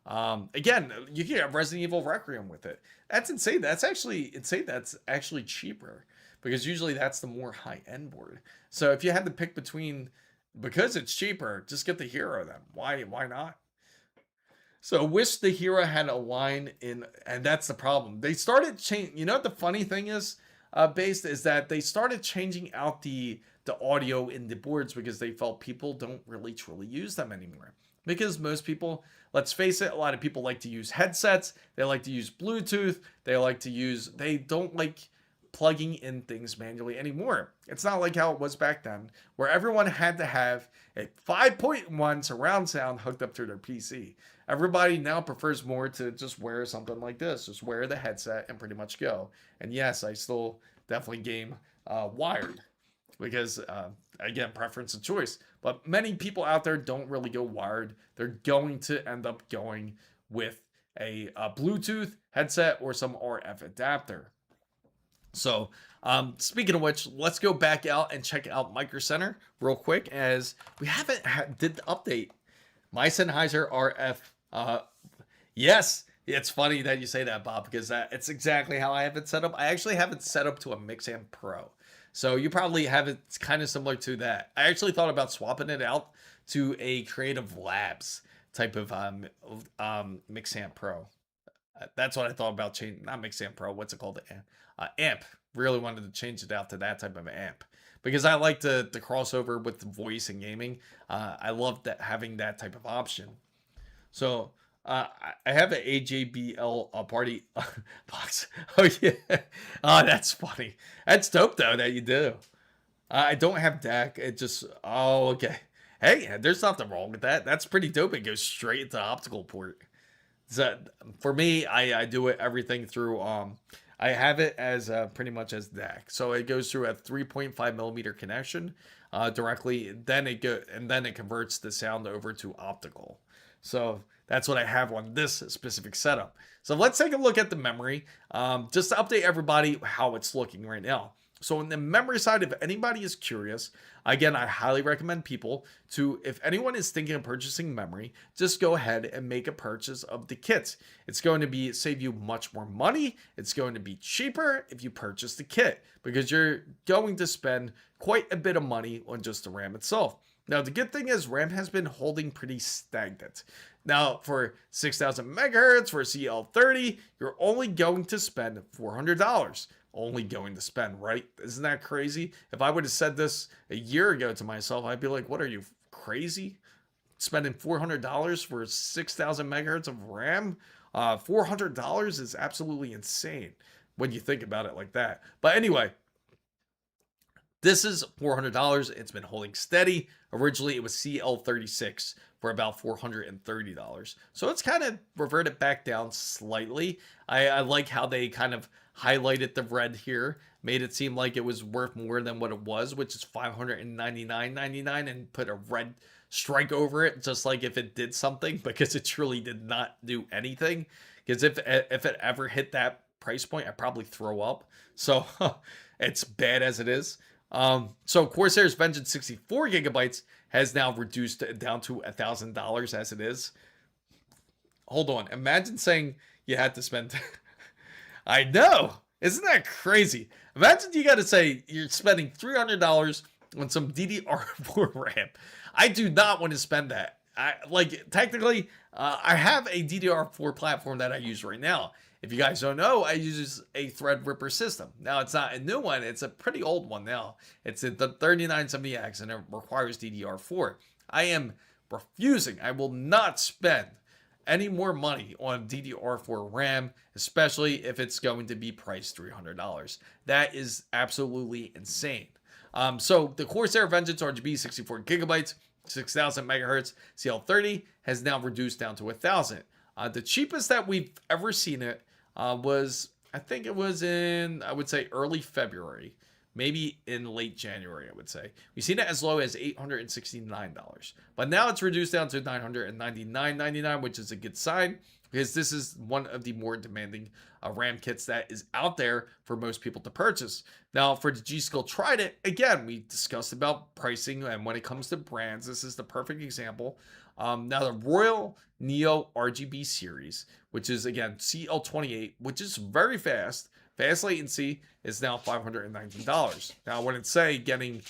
Again, you can get Resident Evil Requiem with it. That's insane. That's actually insane. That's actually cheaper because usually that's the more high-end board. So if you had to pick between, because it's cheaper, just get the Hero then. Why not? So wish the Hero had a line in, and that's the problem. They started changing. You know what the funny thing is, based is that they started changing out the audio in the boards because they felt people don't really truly use them anymore. Because most people, let's face it, a lot of people like to use headsets. They like to use Bluetooth. They don't like plugging in things manually anymore. It's not like how it was back then, where everyone had to have a 5.1 surround sound hooked up to their PC. Everybody now prefers more to just wear something like this, just wear the headset and pretty much go. And yes, I still definitely game wired because, again, preference and choice. But many people out there don't really go wired. They're going to end up going with a Bluetooth headset or some RF adapter. So, speaking of which, let's go back out and check out MicroCenter real quick, as we haven't did the update. My Sennheiser RF. Yes, it's funny that you say that, Bob, because it's exactly how I have it set up. I actually have it set up to a Mixam Pro. So you probably have it kind of similar to that. I actually thought about swapping it out to a Creative Labs type of Mixam Pro. That's what I thought about changing. Not Mixam Pro. What's it called? Amp. Really wanted to change it out to that type of amp because I like the crossover with the voice and gaming. I love that, having that type of option. So I have an AJBL party box. Oh yeah. Oh, that's funny. That's dope though that you do. I don't have DAC. It just, oh, okay. Hey, there's nothing wrong with that. That's pretty dope. It goes straight into optical port. So for me, I do it everything through, I have it as pretty much as DAC. So it goes through a 3.5 millimeter connection directly. Then it converts the sound over to optical. So that's what I have on this specific setup. So let's take a look at the memory, just to update everybody how it's looking right now. So on the memory side, if anybody is curious, again, I highly recommend people to, if anyone is thinking of purchasing memory, just go ahead and make a purchase of the kit. It's going to save you much more money. It's going to be cheaper if you purchase the kit because you're going to spend quite a bit of money on just the RAM itself. Now, the good thing is RAM has been holding pretty stagnant. Now, for 6,000 megahertz for CL30, you're only going to spend $400. Only going to spend, right? Isn't that crazy? If I would have said this a year ago to myself, I'd be like, what are you, crazy? Spending $400 for 6,000 megahertz of RAM? $400 is absolutely insane when you think about it like that. But anyway, this is $400. It's been holding steady. Originally, it was CL36 for about $430. So it's kind of reverted back down slightly. I like how they kind of highlighted the red here, made it seem like it was worth more than what it was, which is $599.99, and put a red strike over it, just like if it did something, because it truly did not do anything. Because if it ever hit that price point, I'd probably throw up. So it's bad as it is. So Corsair's Vengeance 64 gigabytes has now reduced down to $1,000 as it is. Hold on. Imagine saying you had to spend. I know. Isn't that crazy? Imagine you got to say you're spending $300 on some DDR4 RAM. I do not want to spend that. Technically, I have a DDR4 platform that I use right now. If you guys don't know, I use a Threadripper system. Now, it's not a new one. It's a pretty old one now. It's the 3970X, and it requires DDR4. I am refusing. I will not spend any more money on DDR4 RAM, especially if it's going to be priced $300. That is absolutely insane. So the Corsair Vengeance RGB 64 gigabytes, 6,000 megahertz CL30 has now reduced down to 1,000. The cheapest that we've ever seen it was I think it was in, I would say, early February, maybe in late January, I would say. We've seen it as low as $869, but now it's reduced down to $999.99, which is a good sign because this is one of the more demanding RAM kits that is out there for most people to purchase. Now, for the G-Skill Tried It, again, we discussed about pricing, and when it comes to brands, this is the perfect example. Now, the Royal Neo RGB series, which is, again, CL28, which is very fast latency, is now $519. Now, I wouldn't say getting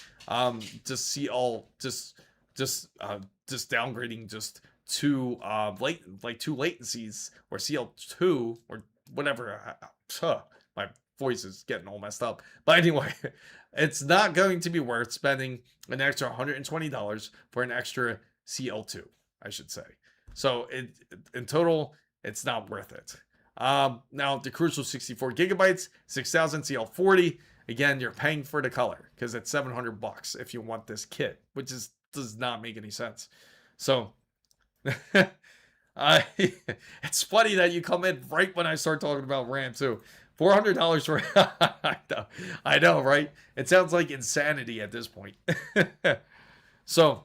just CL, just downgrading just two two latencies, or CL2 or whatever. My voice is getting all messed up. But anyway, it's not going to be worth spending an extra $120 for an extra CL2, I should say. So in total, it's not worth it. Now the Crucial 64 gigabytes, 6000 CL40. Again, you're paying for the color because it's $700 if you want this kit, which does not make any sense. So it's funny that you come in right when I start talking about RAM too. $400 for I know, right? It sounds like insanity at this point. So,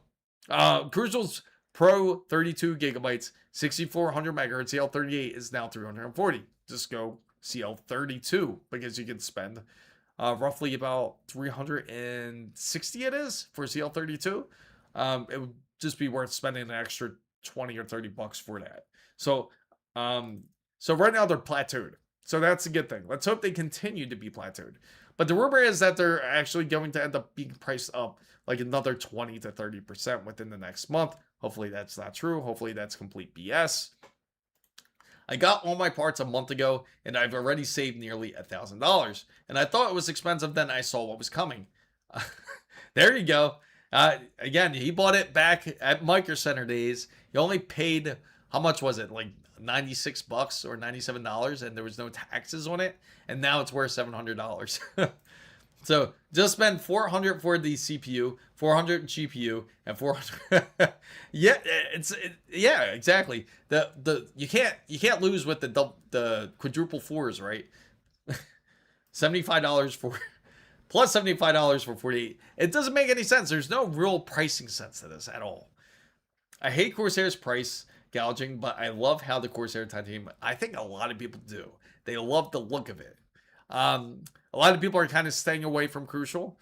Crucial's Pro 32 gigabytes, 6400 megahertz CL38 is now $340. Just go CL32 because you can spend roughly about $360 it is for CL32. It would just be worth spending an extra $20 or $30 for that. So right now they're plateaued. So that's a good thing. Let's hope they continue to be plateaued. But the rumor is that they're actually going to end up being priced up like another 20 to 30% within the next month. Hopefully that's not true. Hopefully that's complete BS. I got all my parts a month ago, and I've already saved nearly $1,000. And I thought it was expensive, then I saw what was coming. There you go. Again, he bought it back at MicroCenter days. He only paid, how much was it? Like $96 or $97, and there was no taxes on it. And now it's worth $700. So just spend $400 for the CPU, $400 GPU, and $400. Yeah, yeah, exactly. You can't lose with the quadruple fours, right? $75 for plus $75 for 48. It doesn't make any sense. There's no real pricing sense to this at all. I hate Corsair's price gouging, but I love how the Corsair Titanium, I think a lot of people do. They love the look of it. A lot of people are kind of staying away from Crucial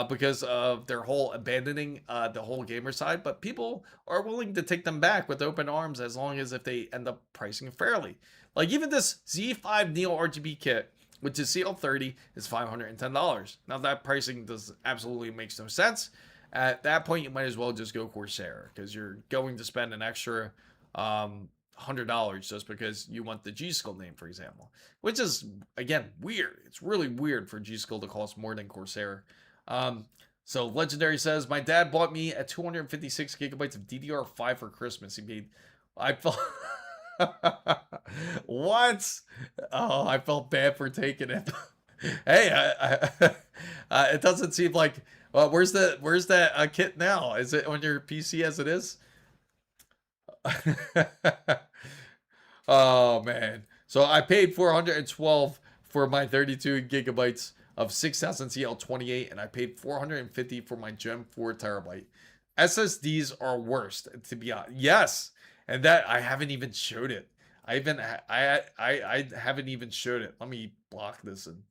because of their whole abandoning the whole gamer side, but people are willing to take them back with open arms as long as if they end up pricing fairly. Like even this Z5 Neo RGB kit, which is CL30, is $510. Now that pricing absolutely makes no sense. At that point, you might as well just go Corsair because you're going to spend an extra $100 just because you want the G-Skill name, for example, which is, again, weird. It's really weird for G-Skill to cost more than Corsair. So Legendary says, my dad bought me a 256 gigabytes of DDR5 for Christmas. He paid, I felt, what? Oh, I felt bad for taking it. Hey, it doesn't seem like, well, where's that kit now? Is it on your PC as it is? Oh man, so I paid $412 for my 32 gigabytes of 6000 CL28, and I paid $450 for my Gem 4 terabyte. SSDs are worst, to be honest. Yes, and that I haven't even showed it. I haven't even showed it. Let me block this and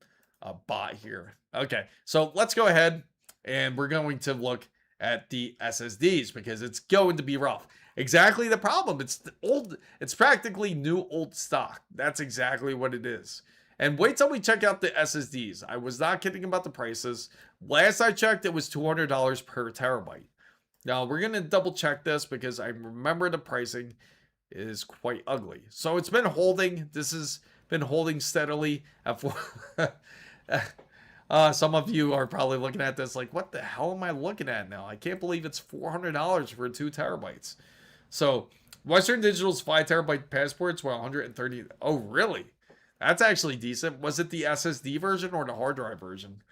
bot here. Okay, so let's go ahead and we're going to look at the SSDs because it's going to be rough. Exactly the problem. It's old. It's practically new old stock. That's exactly what it is. And wait till we check out the SSDs. I was not kidding about the prices. Last I checked, it was $200 per terabyte. Now we're going to double check this because I remember the pricing is quite ugly. So it's been holding. This has been holding steadily at some of you are probably looking at this like, what the hell am I looking at now? I can't believe it's $400 for 2 terabytes. So Western Digital's 5 terabyte passports were $130. Oh, really? That's actually decent. Was it the SSD version or the hard drive version?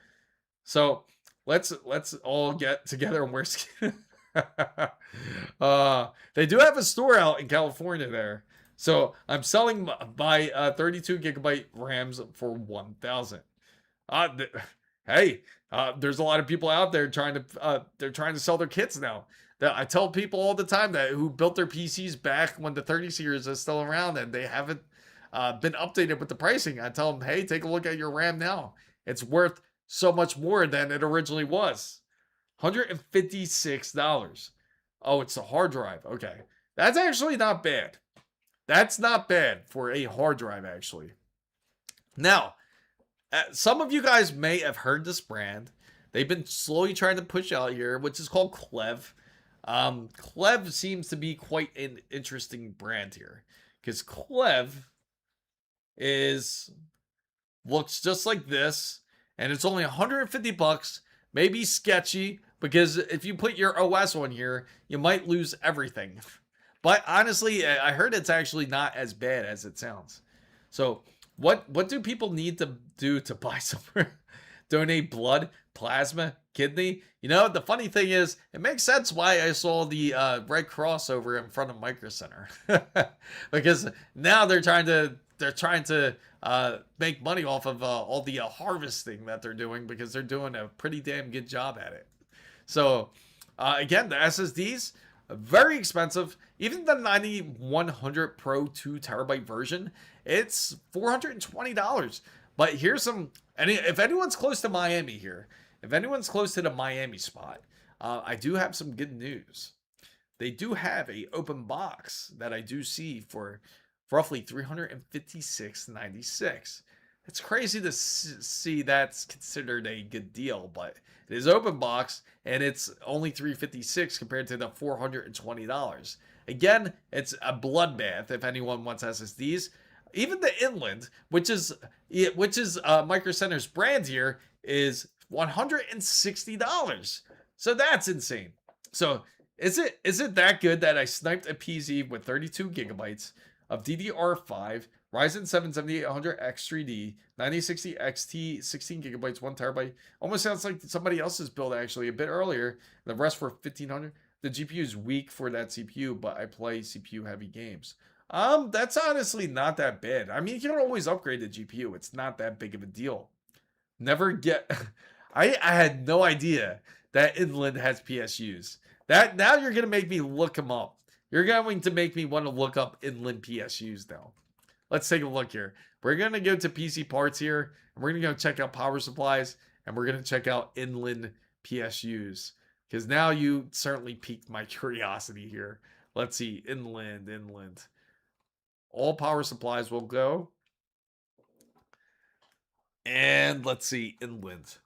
So let's all get together and wear skin. They do have a store out in California there. So I'm selling my 32 gigabyte RAMs for 1,000. Th hey, there's a lot of people out there they're trying to sell their kits now. That I tell people all the time that who built their PCs back when the 30 series is still around and they haven't been updated with the pricing. I tell them, hey, take a look at your RAM now. It's worth so much more than it originally was. $156. Oh, it's a hard drive. Okay. That's actually not bad. That's not bad for a hard drive, actually. Now, some of you guys may have heard this brand. They've been slowly trying to push out here, which is called Clev. Clev seems to be quite an interesting brand here because Clev looks just like this, and it's only 150 bucks. Maybe sketchy because if you put your OS on here, you might lose everything. But honestly, I heard it's actually not as bad as it sounds. So what do people need to do to buy somewhere? Donate blood, plasma, kidney? You know, the funny thing is, it makes sense why I saw the Red Cross over in front of MicroCenter. Because now they're trying to make money off of all the harvesting that they're doing because they're doing a pretty damn good job at it. So again, the SSDs, very expensive. Even the 9100 Pro 2 terabyte version, it's $420. But here's some, and if anyone's close to Miami here, if anyone's close to the Miami spot, I do have some good news. They do have a open box that I do see for roughly $356.96. It's crazy to see that's considered a good deal, but it is open box and it's only $356 compared to the $420. Again, it's a bloodbath if anyone wants SSDs. Even the Inland, which is MicroCenter's brand here, is $160. So that's insane. So is it that good that I sniped a PC with 32 gigabytes of DDR5, Ryzen 7 7800X3D, 9060 XT, 16 gigabytes, 1 terabyte? Almost sounds like somebody else's build actually a bit earlier. The rest for 1500. The GPU is weak for that CPU, but I play CPU heavy games. That's honestly not that bad. I mean, you can always upgrade the GPU. It's not that big of a deal. Never get. I had no idea that Inland has PSUs. That now you're gonna make me look them up. You're going to make me want to look up Inland PSUs now. Let's take a look here. We're gonna go to PC parts here, and we're gonna go check out power supplies, and we're gonna check out Inland PSUs because now you certainly piqued my curiosity here. Let's see, Inland. All power supplies will go. And let's see, Inland.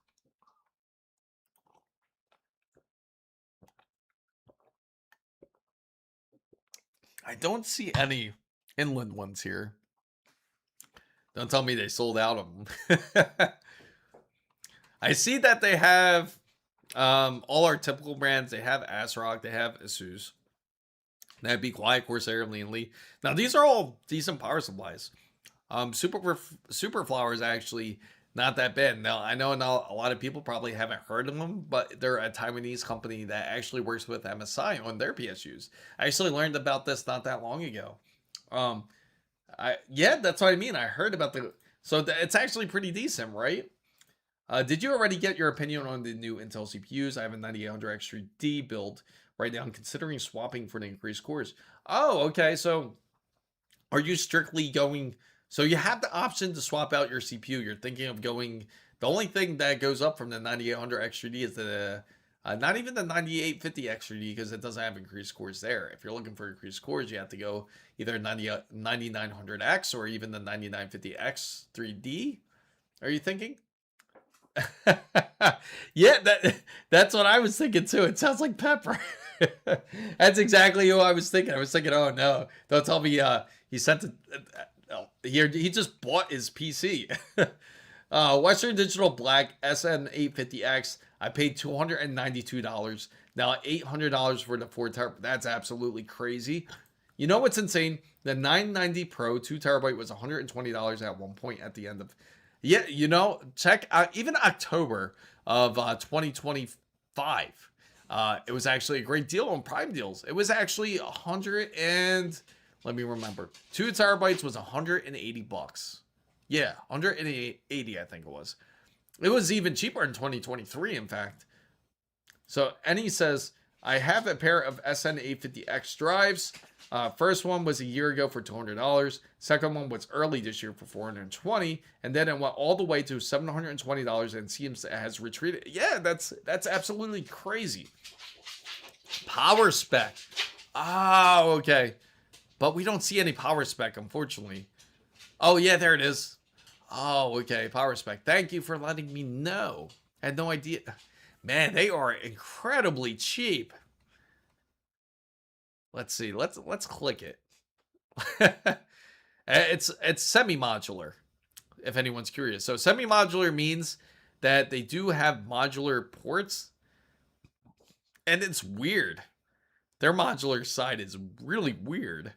I don't see any Inland ones here. Don't tell me they sold out of them. I see that they have all our typical brands. They have ASRock, they have Asus. That'd be Quiet, Corsair, Leanly. Now these are all decent power supplies. Super Flower is actually not that bad. Now I know now a lot of people probably haven't heard of them, but they're a Taiwanese company that actually works with MSI on their PSUs. I actually learned about this not that long ago. Yeah, that's what I mean. I heard about it's actually pretty decent, right? Did you already get your opinion on the new Intel CPUs? I have a 9800X3D build right now. I'm considering swapping for the increased cores. Oh, okay. So are you strictly going... So you have the option to swap out your CPU. You're thinking of going... The only thing that goes up from the 9800X3D is the... not even the 9850X3D because it doesn't have increased cores there. If you're looking for increased cores, you have to go either 9900X or even the 9950X3D. Are you thinking? Yeah, that's what I was thinking too. It sounds like Pepper. That's exactly who I was thinking. I was thinking, oh no, don't tell me he sent it. He just bought his PC. Western Digital Black SN850X. I paid $292. Now $800 for the 4 terabyte. That's absolutely crazy. You know what's insane? The 990 Pro 2 terabyte was $120 at one point at the end of... Yeah, you know, check out even October of 2025. It was actually a great deal on Prime deals. It was actually 100 and Let me remember. 2 terabytes was 180 bucks. Yeah, 180, I think it was. It was even cheaper in 2023, in fact. So, and he says, I have a pair of SN850X drives. First one was a year ago for $200. Second one was early this year for $420, and then it went all the way to $720, and seems it has retreated. Yeah, that's absolutely crazy. Power spec. Oh, okay. But we don't see any power spec, unfortunately. Oh, yeah, there it is. Oh, okay, power spec. Thank you for letting me know. I had no idea. Man, they are incredibly cheap. Let's see. Let's click it. It's semi-modular, if anyone's curious. So semi-modular means that they do have modular ports, and it's weird. Their modular side is really weird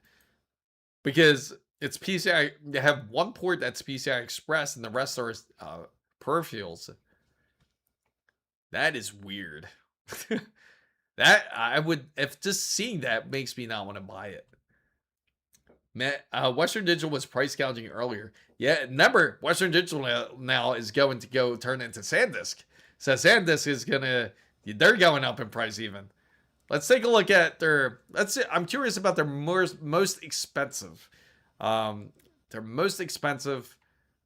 because it's PCI. They have one port that's PCI Express, and the rest are peripherals. That is weird. That I would, if just seeing that makes me not want to buy it. Man, Western Digital was price gouging earlier. Yeah, remember, Western Digital now is going to go turn into SanDisk. So SanDisk is gonna, they're going up in price even. Let's take a look at their. Let's see. I'm curious about their most expensive, their most expensive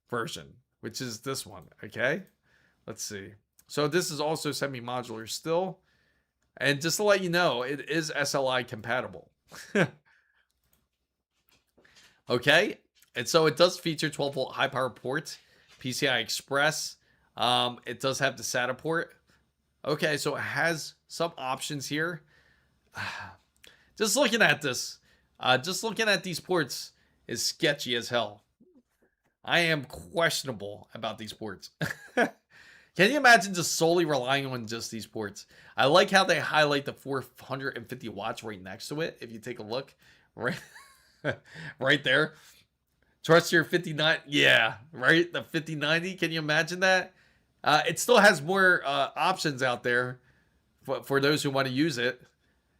version, which is this one. Okay, let's see. So this is also semi-modular still. And just to let you know, it is SLI compatible. Okay. And so it does feature 12-volt high power port, PCI Express. It does have the SATA port. Okay, so it has some options here. Just looking at this, just looking at these ports is sketchy as hell. I am questionable about these ports. Can you imagine just solely relying on just these ports? I like how they highlight the 450 watts right next to it. If you take a look, right, right there. Trust your 59. Yeah, right. The 5090. Can you imagine that? It still has more options out there for those who want to use it.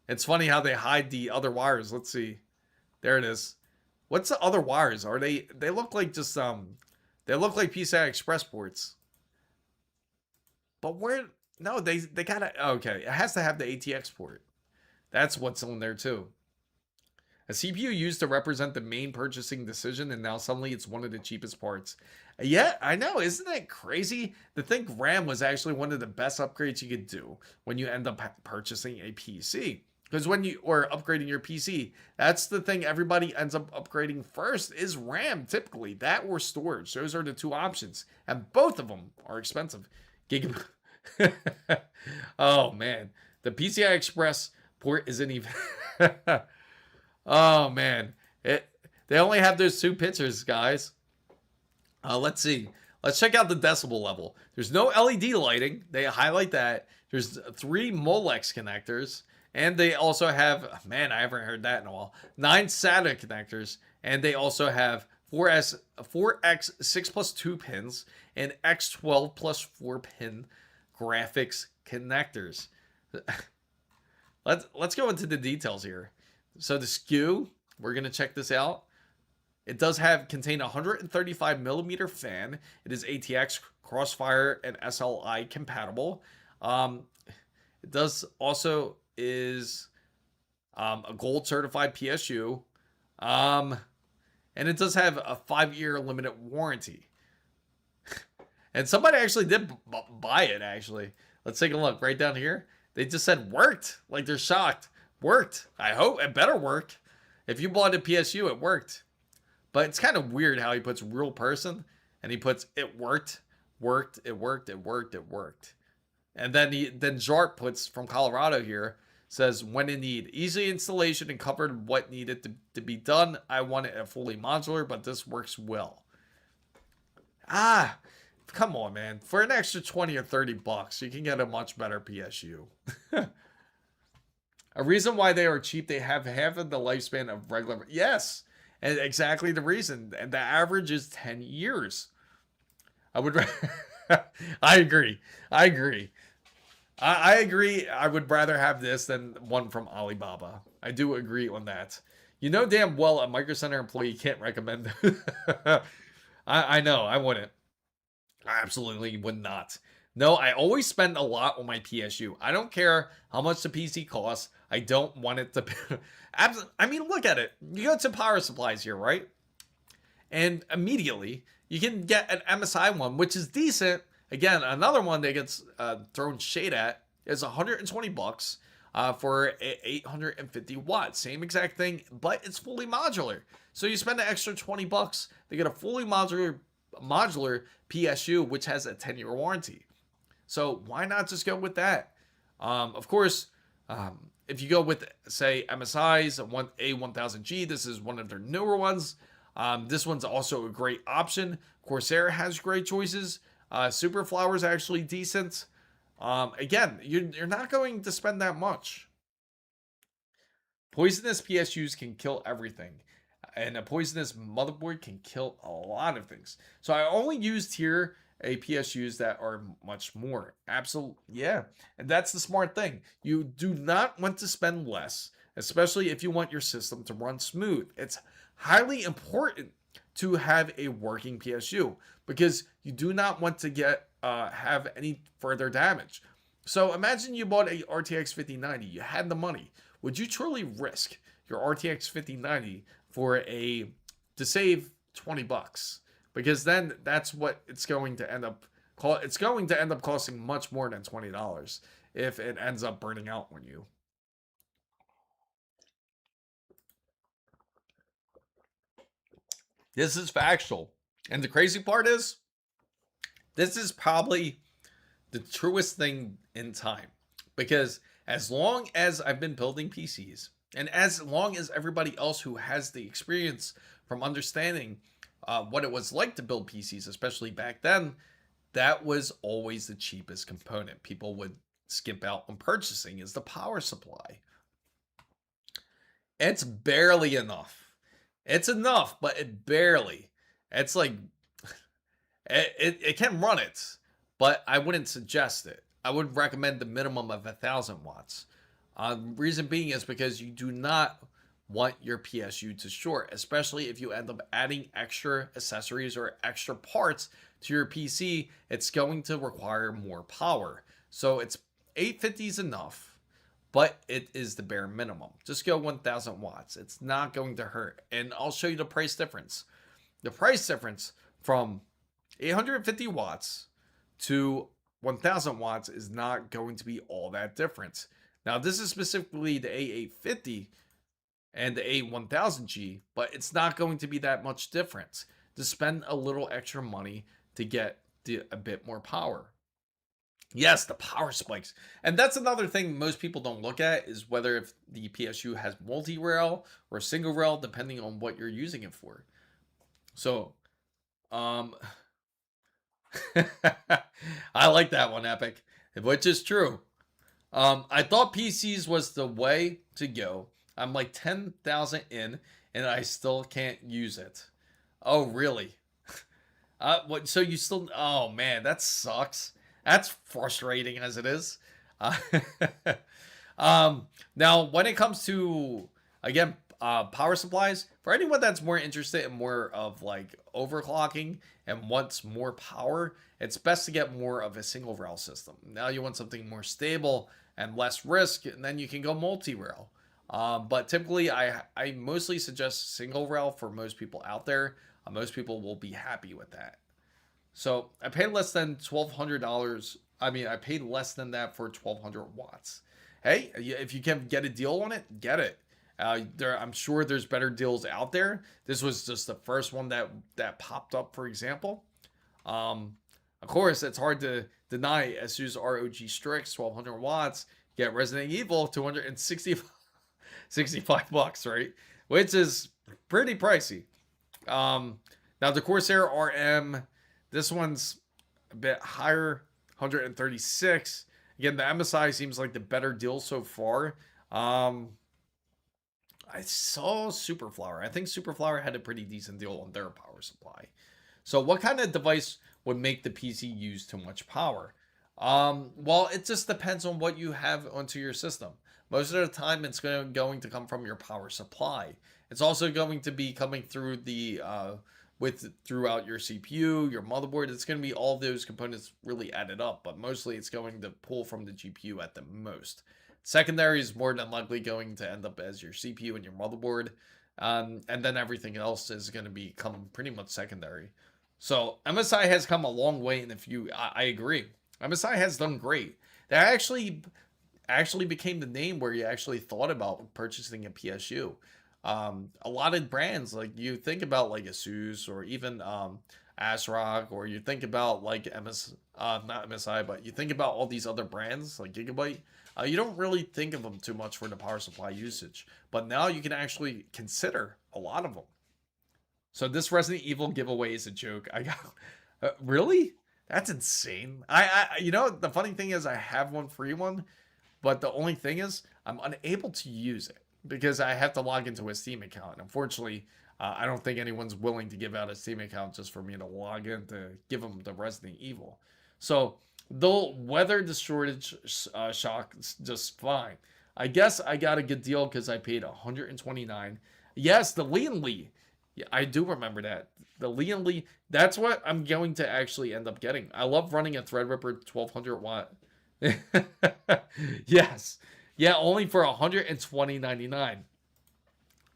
It's funny how they hide the other wires. Let's see. There it is. What's the other wires? Are they look like just they look like PCI Express ports. But where? No, they gotta. Okay, it has to have the ATX port. That's what's on there too. A CPU used to represent the main purchasing decision, and now suddenly it's one of the cheapest parts. Yeah, I know. Isn't that crazy? To think RAM was actually one of the best upgrades you could do when you end up purchasing a PC. Because when you or upgrading your PC, that's the thing everybody ends up upgrading first is RAM. Typically, that or storage. Those are the two options, and both of them are expensive. Oh man, the PCI Express port isn't even. Oh man, they only have those two pictures, guys. Let's see. Let's check out the decibel level. There's no LED lighting. They highlight that. There's 3 Molex connectors, and they also have, man, I haven't heard that in a while, 9 SATA connectors, and they also have 4X 6+2 pins and X12 plus 4 pin graphics connectors. Let's go into the details here. So the SKU, we're gonna check this out. It does contain a 135 millimeter fan. It is ATX, Crossfire, and SLI compatible. It does also is a gold certified PSU, and it does have a 5-year limited warranty. And somebody actually did buy it, actually. Let's take a look right down here. They just said worked. Like they're shocked. Worked. I hope it better work. If you bought a PSU, it worked. But it's kind of weird how he puts real person and he puts it worked, worked, it worked, it worked, it worked. And then Jart puts from Colorado here, says when in need. Easy installation and covered what needed to be done. I want it fully modular, but this works well. Come on, man. For an extra 20 or 30 bucks, you can get a much better PSU. A reason why they are cheap, they have half of the lifespan of regular. Yes, and exactly the reason. And the average is 10 years. I would. I agree. I agree. I agree. I would rather have this than one from Alibaba. I do agree on that. You know damn well a MicroCenter employee can't recommend. I know, I wouldn't. I absolutely would not. No, I always spend a lot on my PSU. I don't care how much the PC costs. I don't want it to. I mean, look at it. You go to power supplies here, right? And immediately you can get an MSI one, which is decent. Again, another one that gets thrown shade at is 120 bucks for 850 watts. Same exact thing, but it's fully modular. So you spend an extra 20 bucks to get a fully modular PSU, which has a 10-year warranty. So why not just go with that? Of course, if you go with, say, MSI's A1000G, this is one of their newer ones. This one's also a great option. Corsair has great choices. Superflower is actually decent. Again, you're not going to spend that much. Poisonous PSUs can kill everything, and a poisonous motherboard can kill a lot of things. So I only used here a PSUs that are much more. Absolutely, yeah. And that's the smart thing. You do not want to spend less, especially if you want your system to run smooth. It's highly important to have a working PSU because you do not want to have any further damage. So imagine you bought a RTX 5090, you had the money. Would you truly risk your RTX 5090 to save 20 bucks? Because then that's what it's going to end up costing much more than $20 if it ends up burning out on you. This is factual. And the crazy part is, this is probably the truest thing in time. Because as long as I've been building PCs, and as long as everybody else who has the experience from understanding what it was like to build PCs, especially back then, that was always the cheapest component people would skip out on purchasing, is the power supply. It's barely enough. It's enough, but it barely. It's like it can run it, but I wouldn't suggest it. I would recommend the minimum of 1,000 watts. Reason being is because you do not want your PSU to short, especially if you end up adding extra accessories or extra parts to your PC. It's going to require more power. So it's 850 is enough, but it is the bare minimum. Just go 1,000 watts. It's not going to hurt. And I'll show you the price difference. The price difference from 850 watts to 1,000 watts is not going to be all that different. Now, this is specifically the A850 and the A1000G, but it's not going to be that much difference to spend a little extra money to get a bit more power. Yes, the power spikes. And that's another thing most people don't look at, is whether if the PSU has multi-rail or single rail, depending on what you're using it for. So, I like that one, Epic, which is true. I thought PCs was the way to go. I'm like 10,000 in, and I still can't use it. Oh, really? What? So you still? Oh man, that sucks. That's frustrating as it is. Now, when it comes to, again, power supplies, for anyone that's more interested in more of like overclocking and wants more power, it's best to get more of a single rail system. Now you want something more stable and less risk, and then you can go multi-rail. But typically, I mostly suggest single rail for most people out there. Most people will be happy with that. So I paid less than $1,200. I mean, I paid less than that for 1,200 watts. Hey, if you can get a deal on it, get it. I'm sure there's better deals out there. This was just the first one that popped up, for example. Of course, it's hard to deny ASUS ROG Strix 1,200 watts. Get Resident Evil 265 bucks, right? Which is pretty pricey. Now the Corsair RM, this one's a bit higher, 136. Again, the MSI seems like the better deal so far. I saw Superflower. I think Superflower had a pretty decent deal on their power supply. So what kind of device would make the PC use too much power? Well, it just depends on what you have onto your system. most of the time it's going to come from your power supply. It's also going to be coming through the throughout your CPU, your motherboard. It's going to be all those components really added up, but mostly it's going to pull from the GPU at the most. Secondary is more than likely going to end up as your CPU and your motherboard, and then everything else is going to become pretty much secondary. So MSI has come a long way, and I agree, MSI has done great. They actually became the name where you actually thought about purchasing a PSU. A lot of brands, like you think about like Asus or even ASRock, or you think about like not MSI, but you think about all these other brands like Gigabyte. You don't really think of them too much for the power supply usage, but now you can actually consider a lot of them. So this Resident Evil giveaway is a joke. I got really? That's insane. You know, the funny thing is I have one free one, but the only thing is I'm unable to use it because I have to log into a Steam account. Unfortunately, I don't think anyone's willing to give out a Steam account just for me to log in to give them the Resident Evil. So they'll weather the shortage shock just fine. I guess I got a good deal because I paid $129. Yes, the Lean Lee. Yeah, I do remember that. The Lean Lee, that's what I'm going to actually end up getting. I love running a Threadripper 1200 watt. Yes. Yeah, only for $120.99.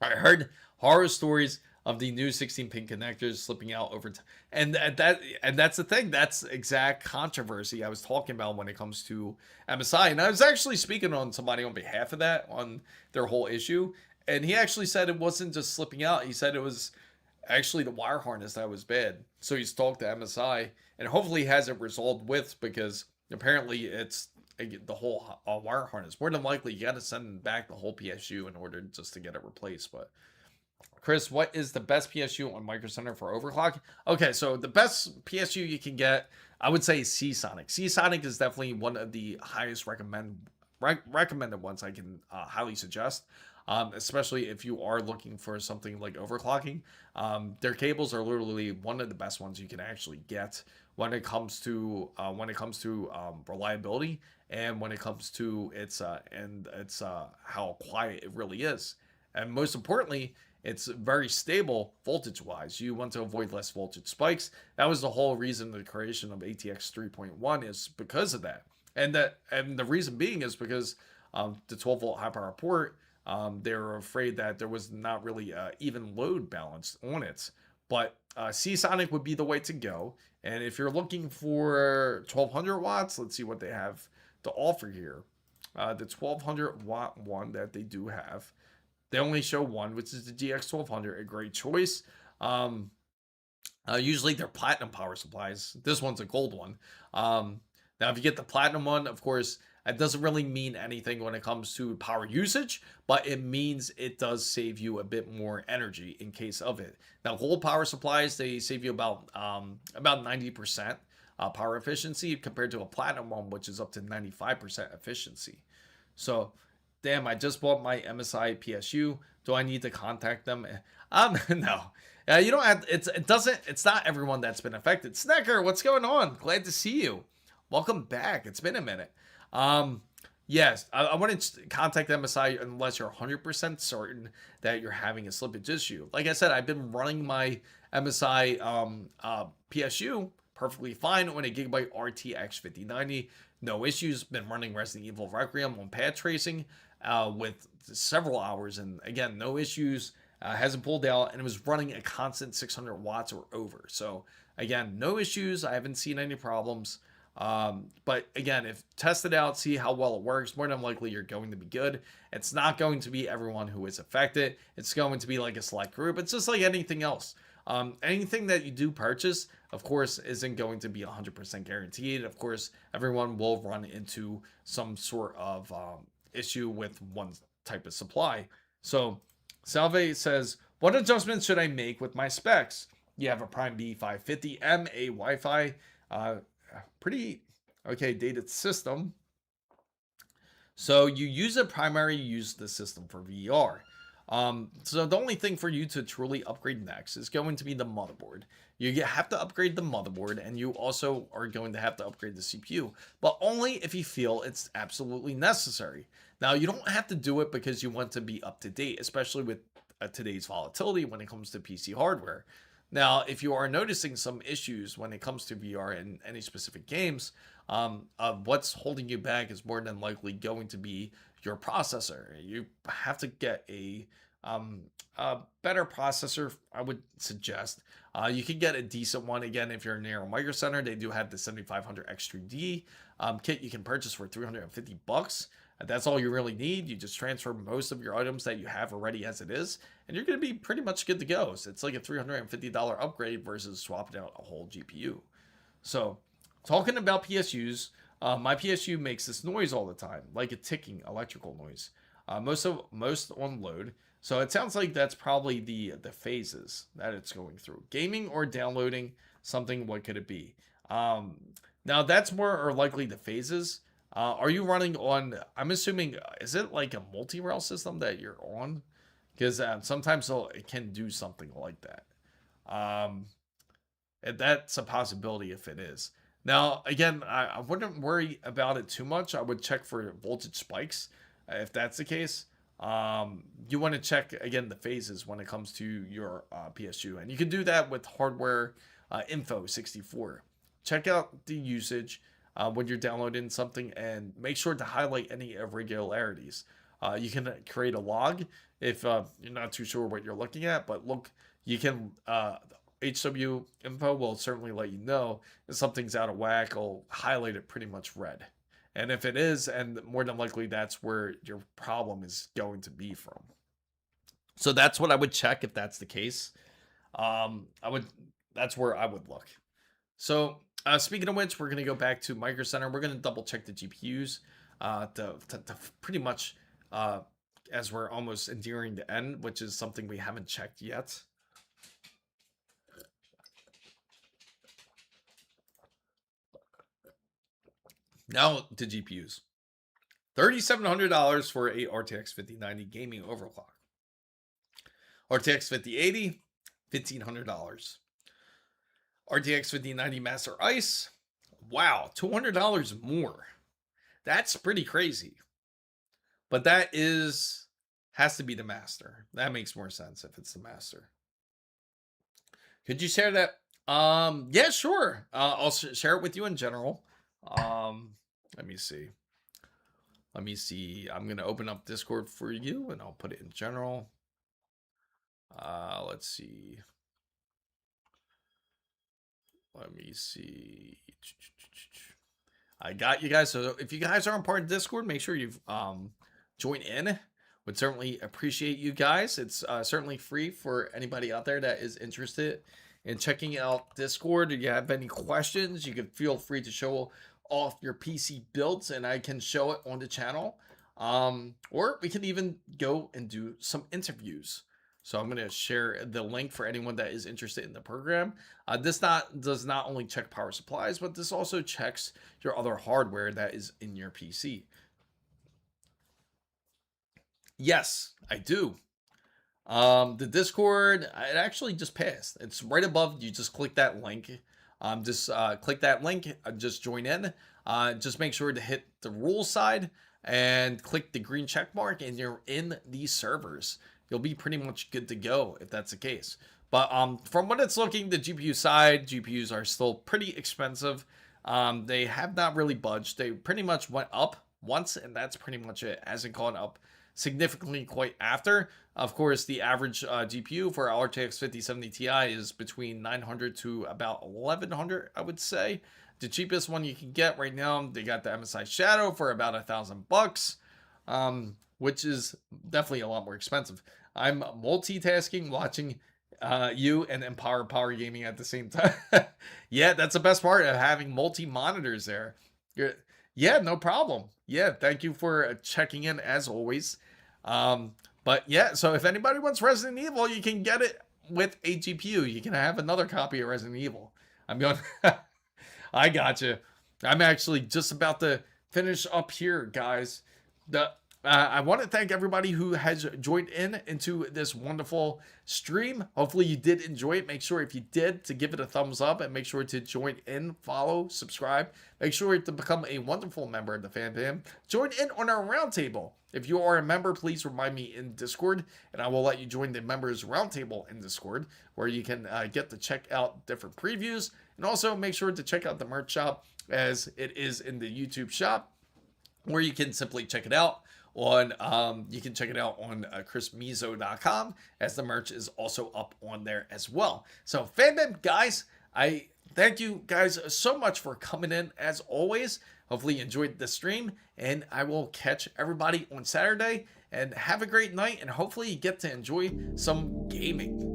I heard horror stories of the new 16-pin connectors slipping out over time. And that's the thing. That's exact controversy I was talking about when it comes to MSI. And I was actually speaking on somebody on behalf of that, on their whole issue. And he actually said it wasn't just slipping out. He said it was actually the wire harness that was bad. So he's talked to MSI and hopefully has it resolved with, because apparently it's the whole wire harness. More than likely, you got to send back the whole PSU in order just to get it replaced. But Chris, what is the best PSU on MicroCenter for overclock? Okay, so the best PSU you can get, I would say Seasonic. Seasonic is definitely one of the highest recommended ones I can highly suggest. Especially if you are looking for something like overclocking. Their cables are literally one of the best ones you can actually get when it comes to reliability, and when it comes to its how quiet it really is, and most importantly, it's very stable voltage wise. You want to avoid less voltage spikes. That was the whole reason the creation of ATX 3.1 is because of that, and the reason being is because the 12 volt high power port. They were afraid that there was not really even load balance on it. But Seasonic would be the way to go. And if you're looking for 1200 watts, let's see what they have to offer here. The 1200 watt one that they do have, they only show one, which is the GX 1200, a great choice. Usually they're platinum power supplies. This one's a gold one. Now, if you get the platinum one, of course, that doesn't really mean anything when it comes to power usage, but it means it does save you a bit more energy in case of it. Now, gold power supplies, they save you about 90% power efficiency compared to a platinum one, which is up to 95% efficiency. So, damn, I just bought my MSI PSU. Do I need to contact them? No. You don't have. It's not everyone that's been affected. Snecker, what's going on? Glad to see you. Welcome back. It's been a minute. Yes, I wouldn't contact MSI unless you're 100% certain that you're having a slippage issue. Like I said, I've been running my MSI PSU perfectly fine on a Gigabyte RTX 5090. No issues. Been running Resident Evil Requiem on pad tracing with several hours, and again, no issues. Hasn't pulled out, and it was running a constant 600 watts or over. So again, no issues. I haven't seen any problems. But again, if test it out, see how well it works, more than likely you're going to be good. It's not going to be everyone who is affected. It's going to be like a select group. It's just like anything else. Anything that you do purchase, of course, isn't going to be 100% guaranteed. Of course, everyone will run into some sort of issue with one type of supply. So Salve says, what adjustments should I make with my specs? You have a Prime B550M, a Wi-Fi, pretty okay dated system. So you use a primary, you use the system for VR. So the only thing for you to truly upgrade next is going to be the motherboard. You have to upgrade the motherboard, and you also are going to have to upgrade the CPU, but only if you feel it's absolutely necessary. Now, you don't have to do it because you want to be up to date, especially with today's volatility when it comes to PC hardware. Now, if you are noticing some issues when it comes to VR in any specific games, what's holding you back is more than likely going to be your processor. You have to get a better processor, I would suggest. You can get a decent one. Again, if you're near a MicroCenter, they do have the 7500 X3D kit you can purchase for $350. That's all you really need. You just transfer most of your items that you have already as it is, and you're going to be pretty much good to go. So it's like a $350 upgrade versus swapping out a whole GPU. So, talking about PSUs, my PSU makes this noise all the time, like a ticking electrical noise. Most on load. So it sounds like that's probably the phases that it's going through. Gaming or downloading something, what could it be? Now that's more or likely the phases. Are you running on, I'm assuming, is it like a multi-rail system that you're on? Because sometimes it can do something like that. And that's a possibility if it is. Now, again, I wouldn't worry about it too much. I would check for voltage spikes if that's the case. You want to check, again, the phases when it comes to your PSU. And you can do that with hardware info 64. Check out the usage when you're downloading something and make sure to highlight any irregularities. You can create a log if you're not too sure what you're looking at, but look, you can HW info will certainly let you know if something's out of whack. It'll highlight it pretty much red. And if it is, and more than likely that's where your problem is going to be from. So that's what I would check if that's the case. That's where I would look. So speaking of which, we're going to go back to MicroCenter. We're going to double check the GPUs to pretty much as we're almost nearing the end, which is something we haven't checked yet. Now to GPUs. $3,700 for a RTX 5090 gaming overclock. RTX 5080, $1,500. RTX 5090 Master Ice, wow, $200 more. That's pretty crazy. But that has to be the Master. That makes more sense if it's the Master. Could you share that? Yeah, sure. I'll share it with you in general. Let me see. I'm going to open up Discord for you and I'll put it in general. Let's see. Let me see. I got you guys. So if you guys aren't part of Discord, make sure you've join in. Would certainly appreciate you guys. It's certainly free for anybody out there that is interested in checking out Discord. If you have any questions, you can feel free to show off your PC builds and I can show it on the channel. Or we can even go and do some interviews. So I'm going to share the link for anyone that is interested in the program. This does not only check power supplies, but this also checks your other hardware that is in your PC. Yes, I do. The Discord, it actually just passed. It's right above. You just click that link. Just click that link. Just join in. Just make sure to hit the rules side and click the green check mark, and you're in these servers. You'll be pretty much good to go if that's the case. But from what it's looking, the GPU side, GPUs are still pretty expensive. They have not really budged. They pretty much went up once, and that's pretty much it. Hasn't gone up significantly quite after. Of course, the average GPU for RTX 5070 Ti is between 900 to about 1100, I would say. The cheapest one you can get right now, they got the MSI Shadow for about $1,000, which is definitely a lot more expensive. I'm multitasking, watching you and Empower Power Gaming at the same time. Yeah, that's the best part of having multi-monitors there. Yeah, no problem. Yeah, thank you for checking in as always. But yeah, so if anybody wants Resident Evil, you can get it with a GPU. You can have another copy of Resident Evil. I'm going... I got you. I'm actually just about to finish up here, guys. I want to thank everybody who has joined into this wonderful stream. Hopefully you did enjoy it. Make sure if you did to give it a thumbs up and make sure to join in, follow, subscribe. Make sure to become a wonderful member of the fan fam. Join in on our roundtable. If you are a member, please remind me in Discord, and I will let you join the members roundtable in Discord, where you can get to check out different previews, and also make sure to check out the merch shop as it is in the YouTube shop, where you can simply check it out on you can check it out on chrismizo.com, as the merch is also up on there as well. So fandom guys, I thank you guys so much for coming in as always. Hopefully you enjoyed the stream, and I will catch everybody on Saturday, and have a great night, and hopefully you get to enjoy some gaming.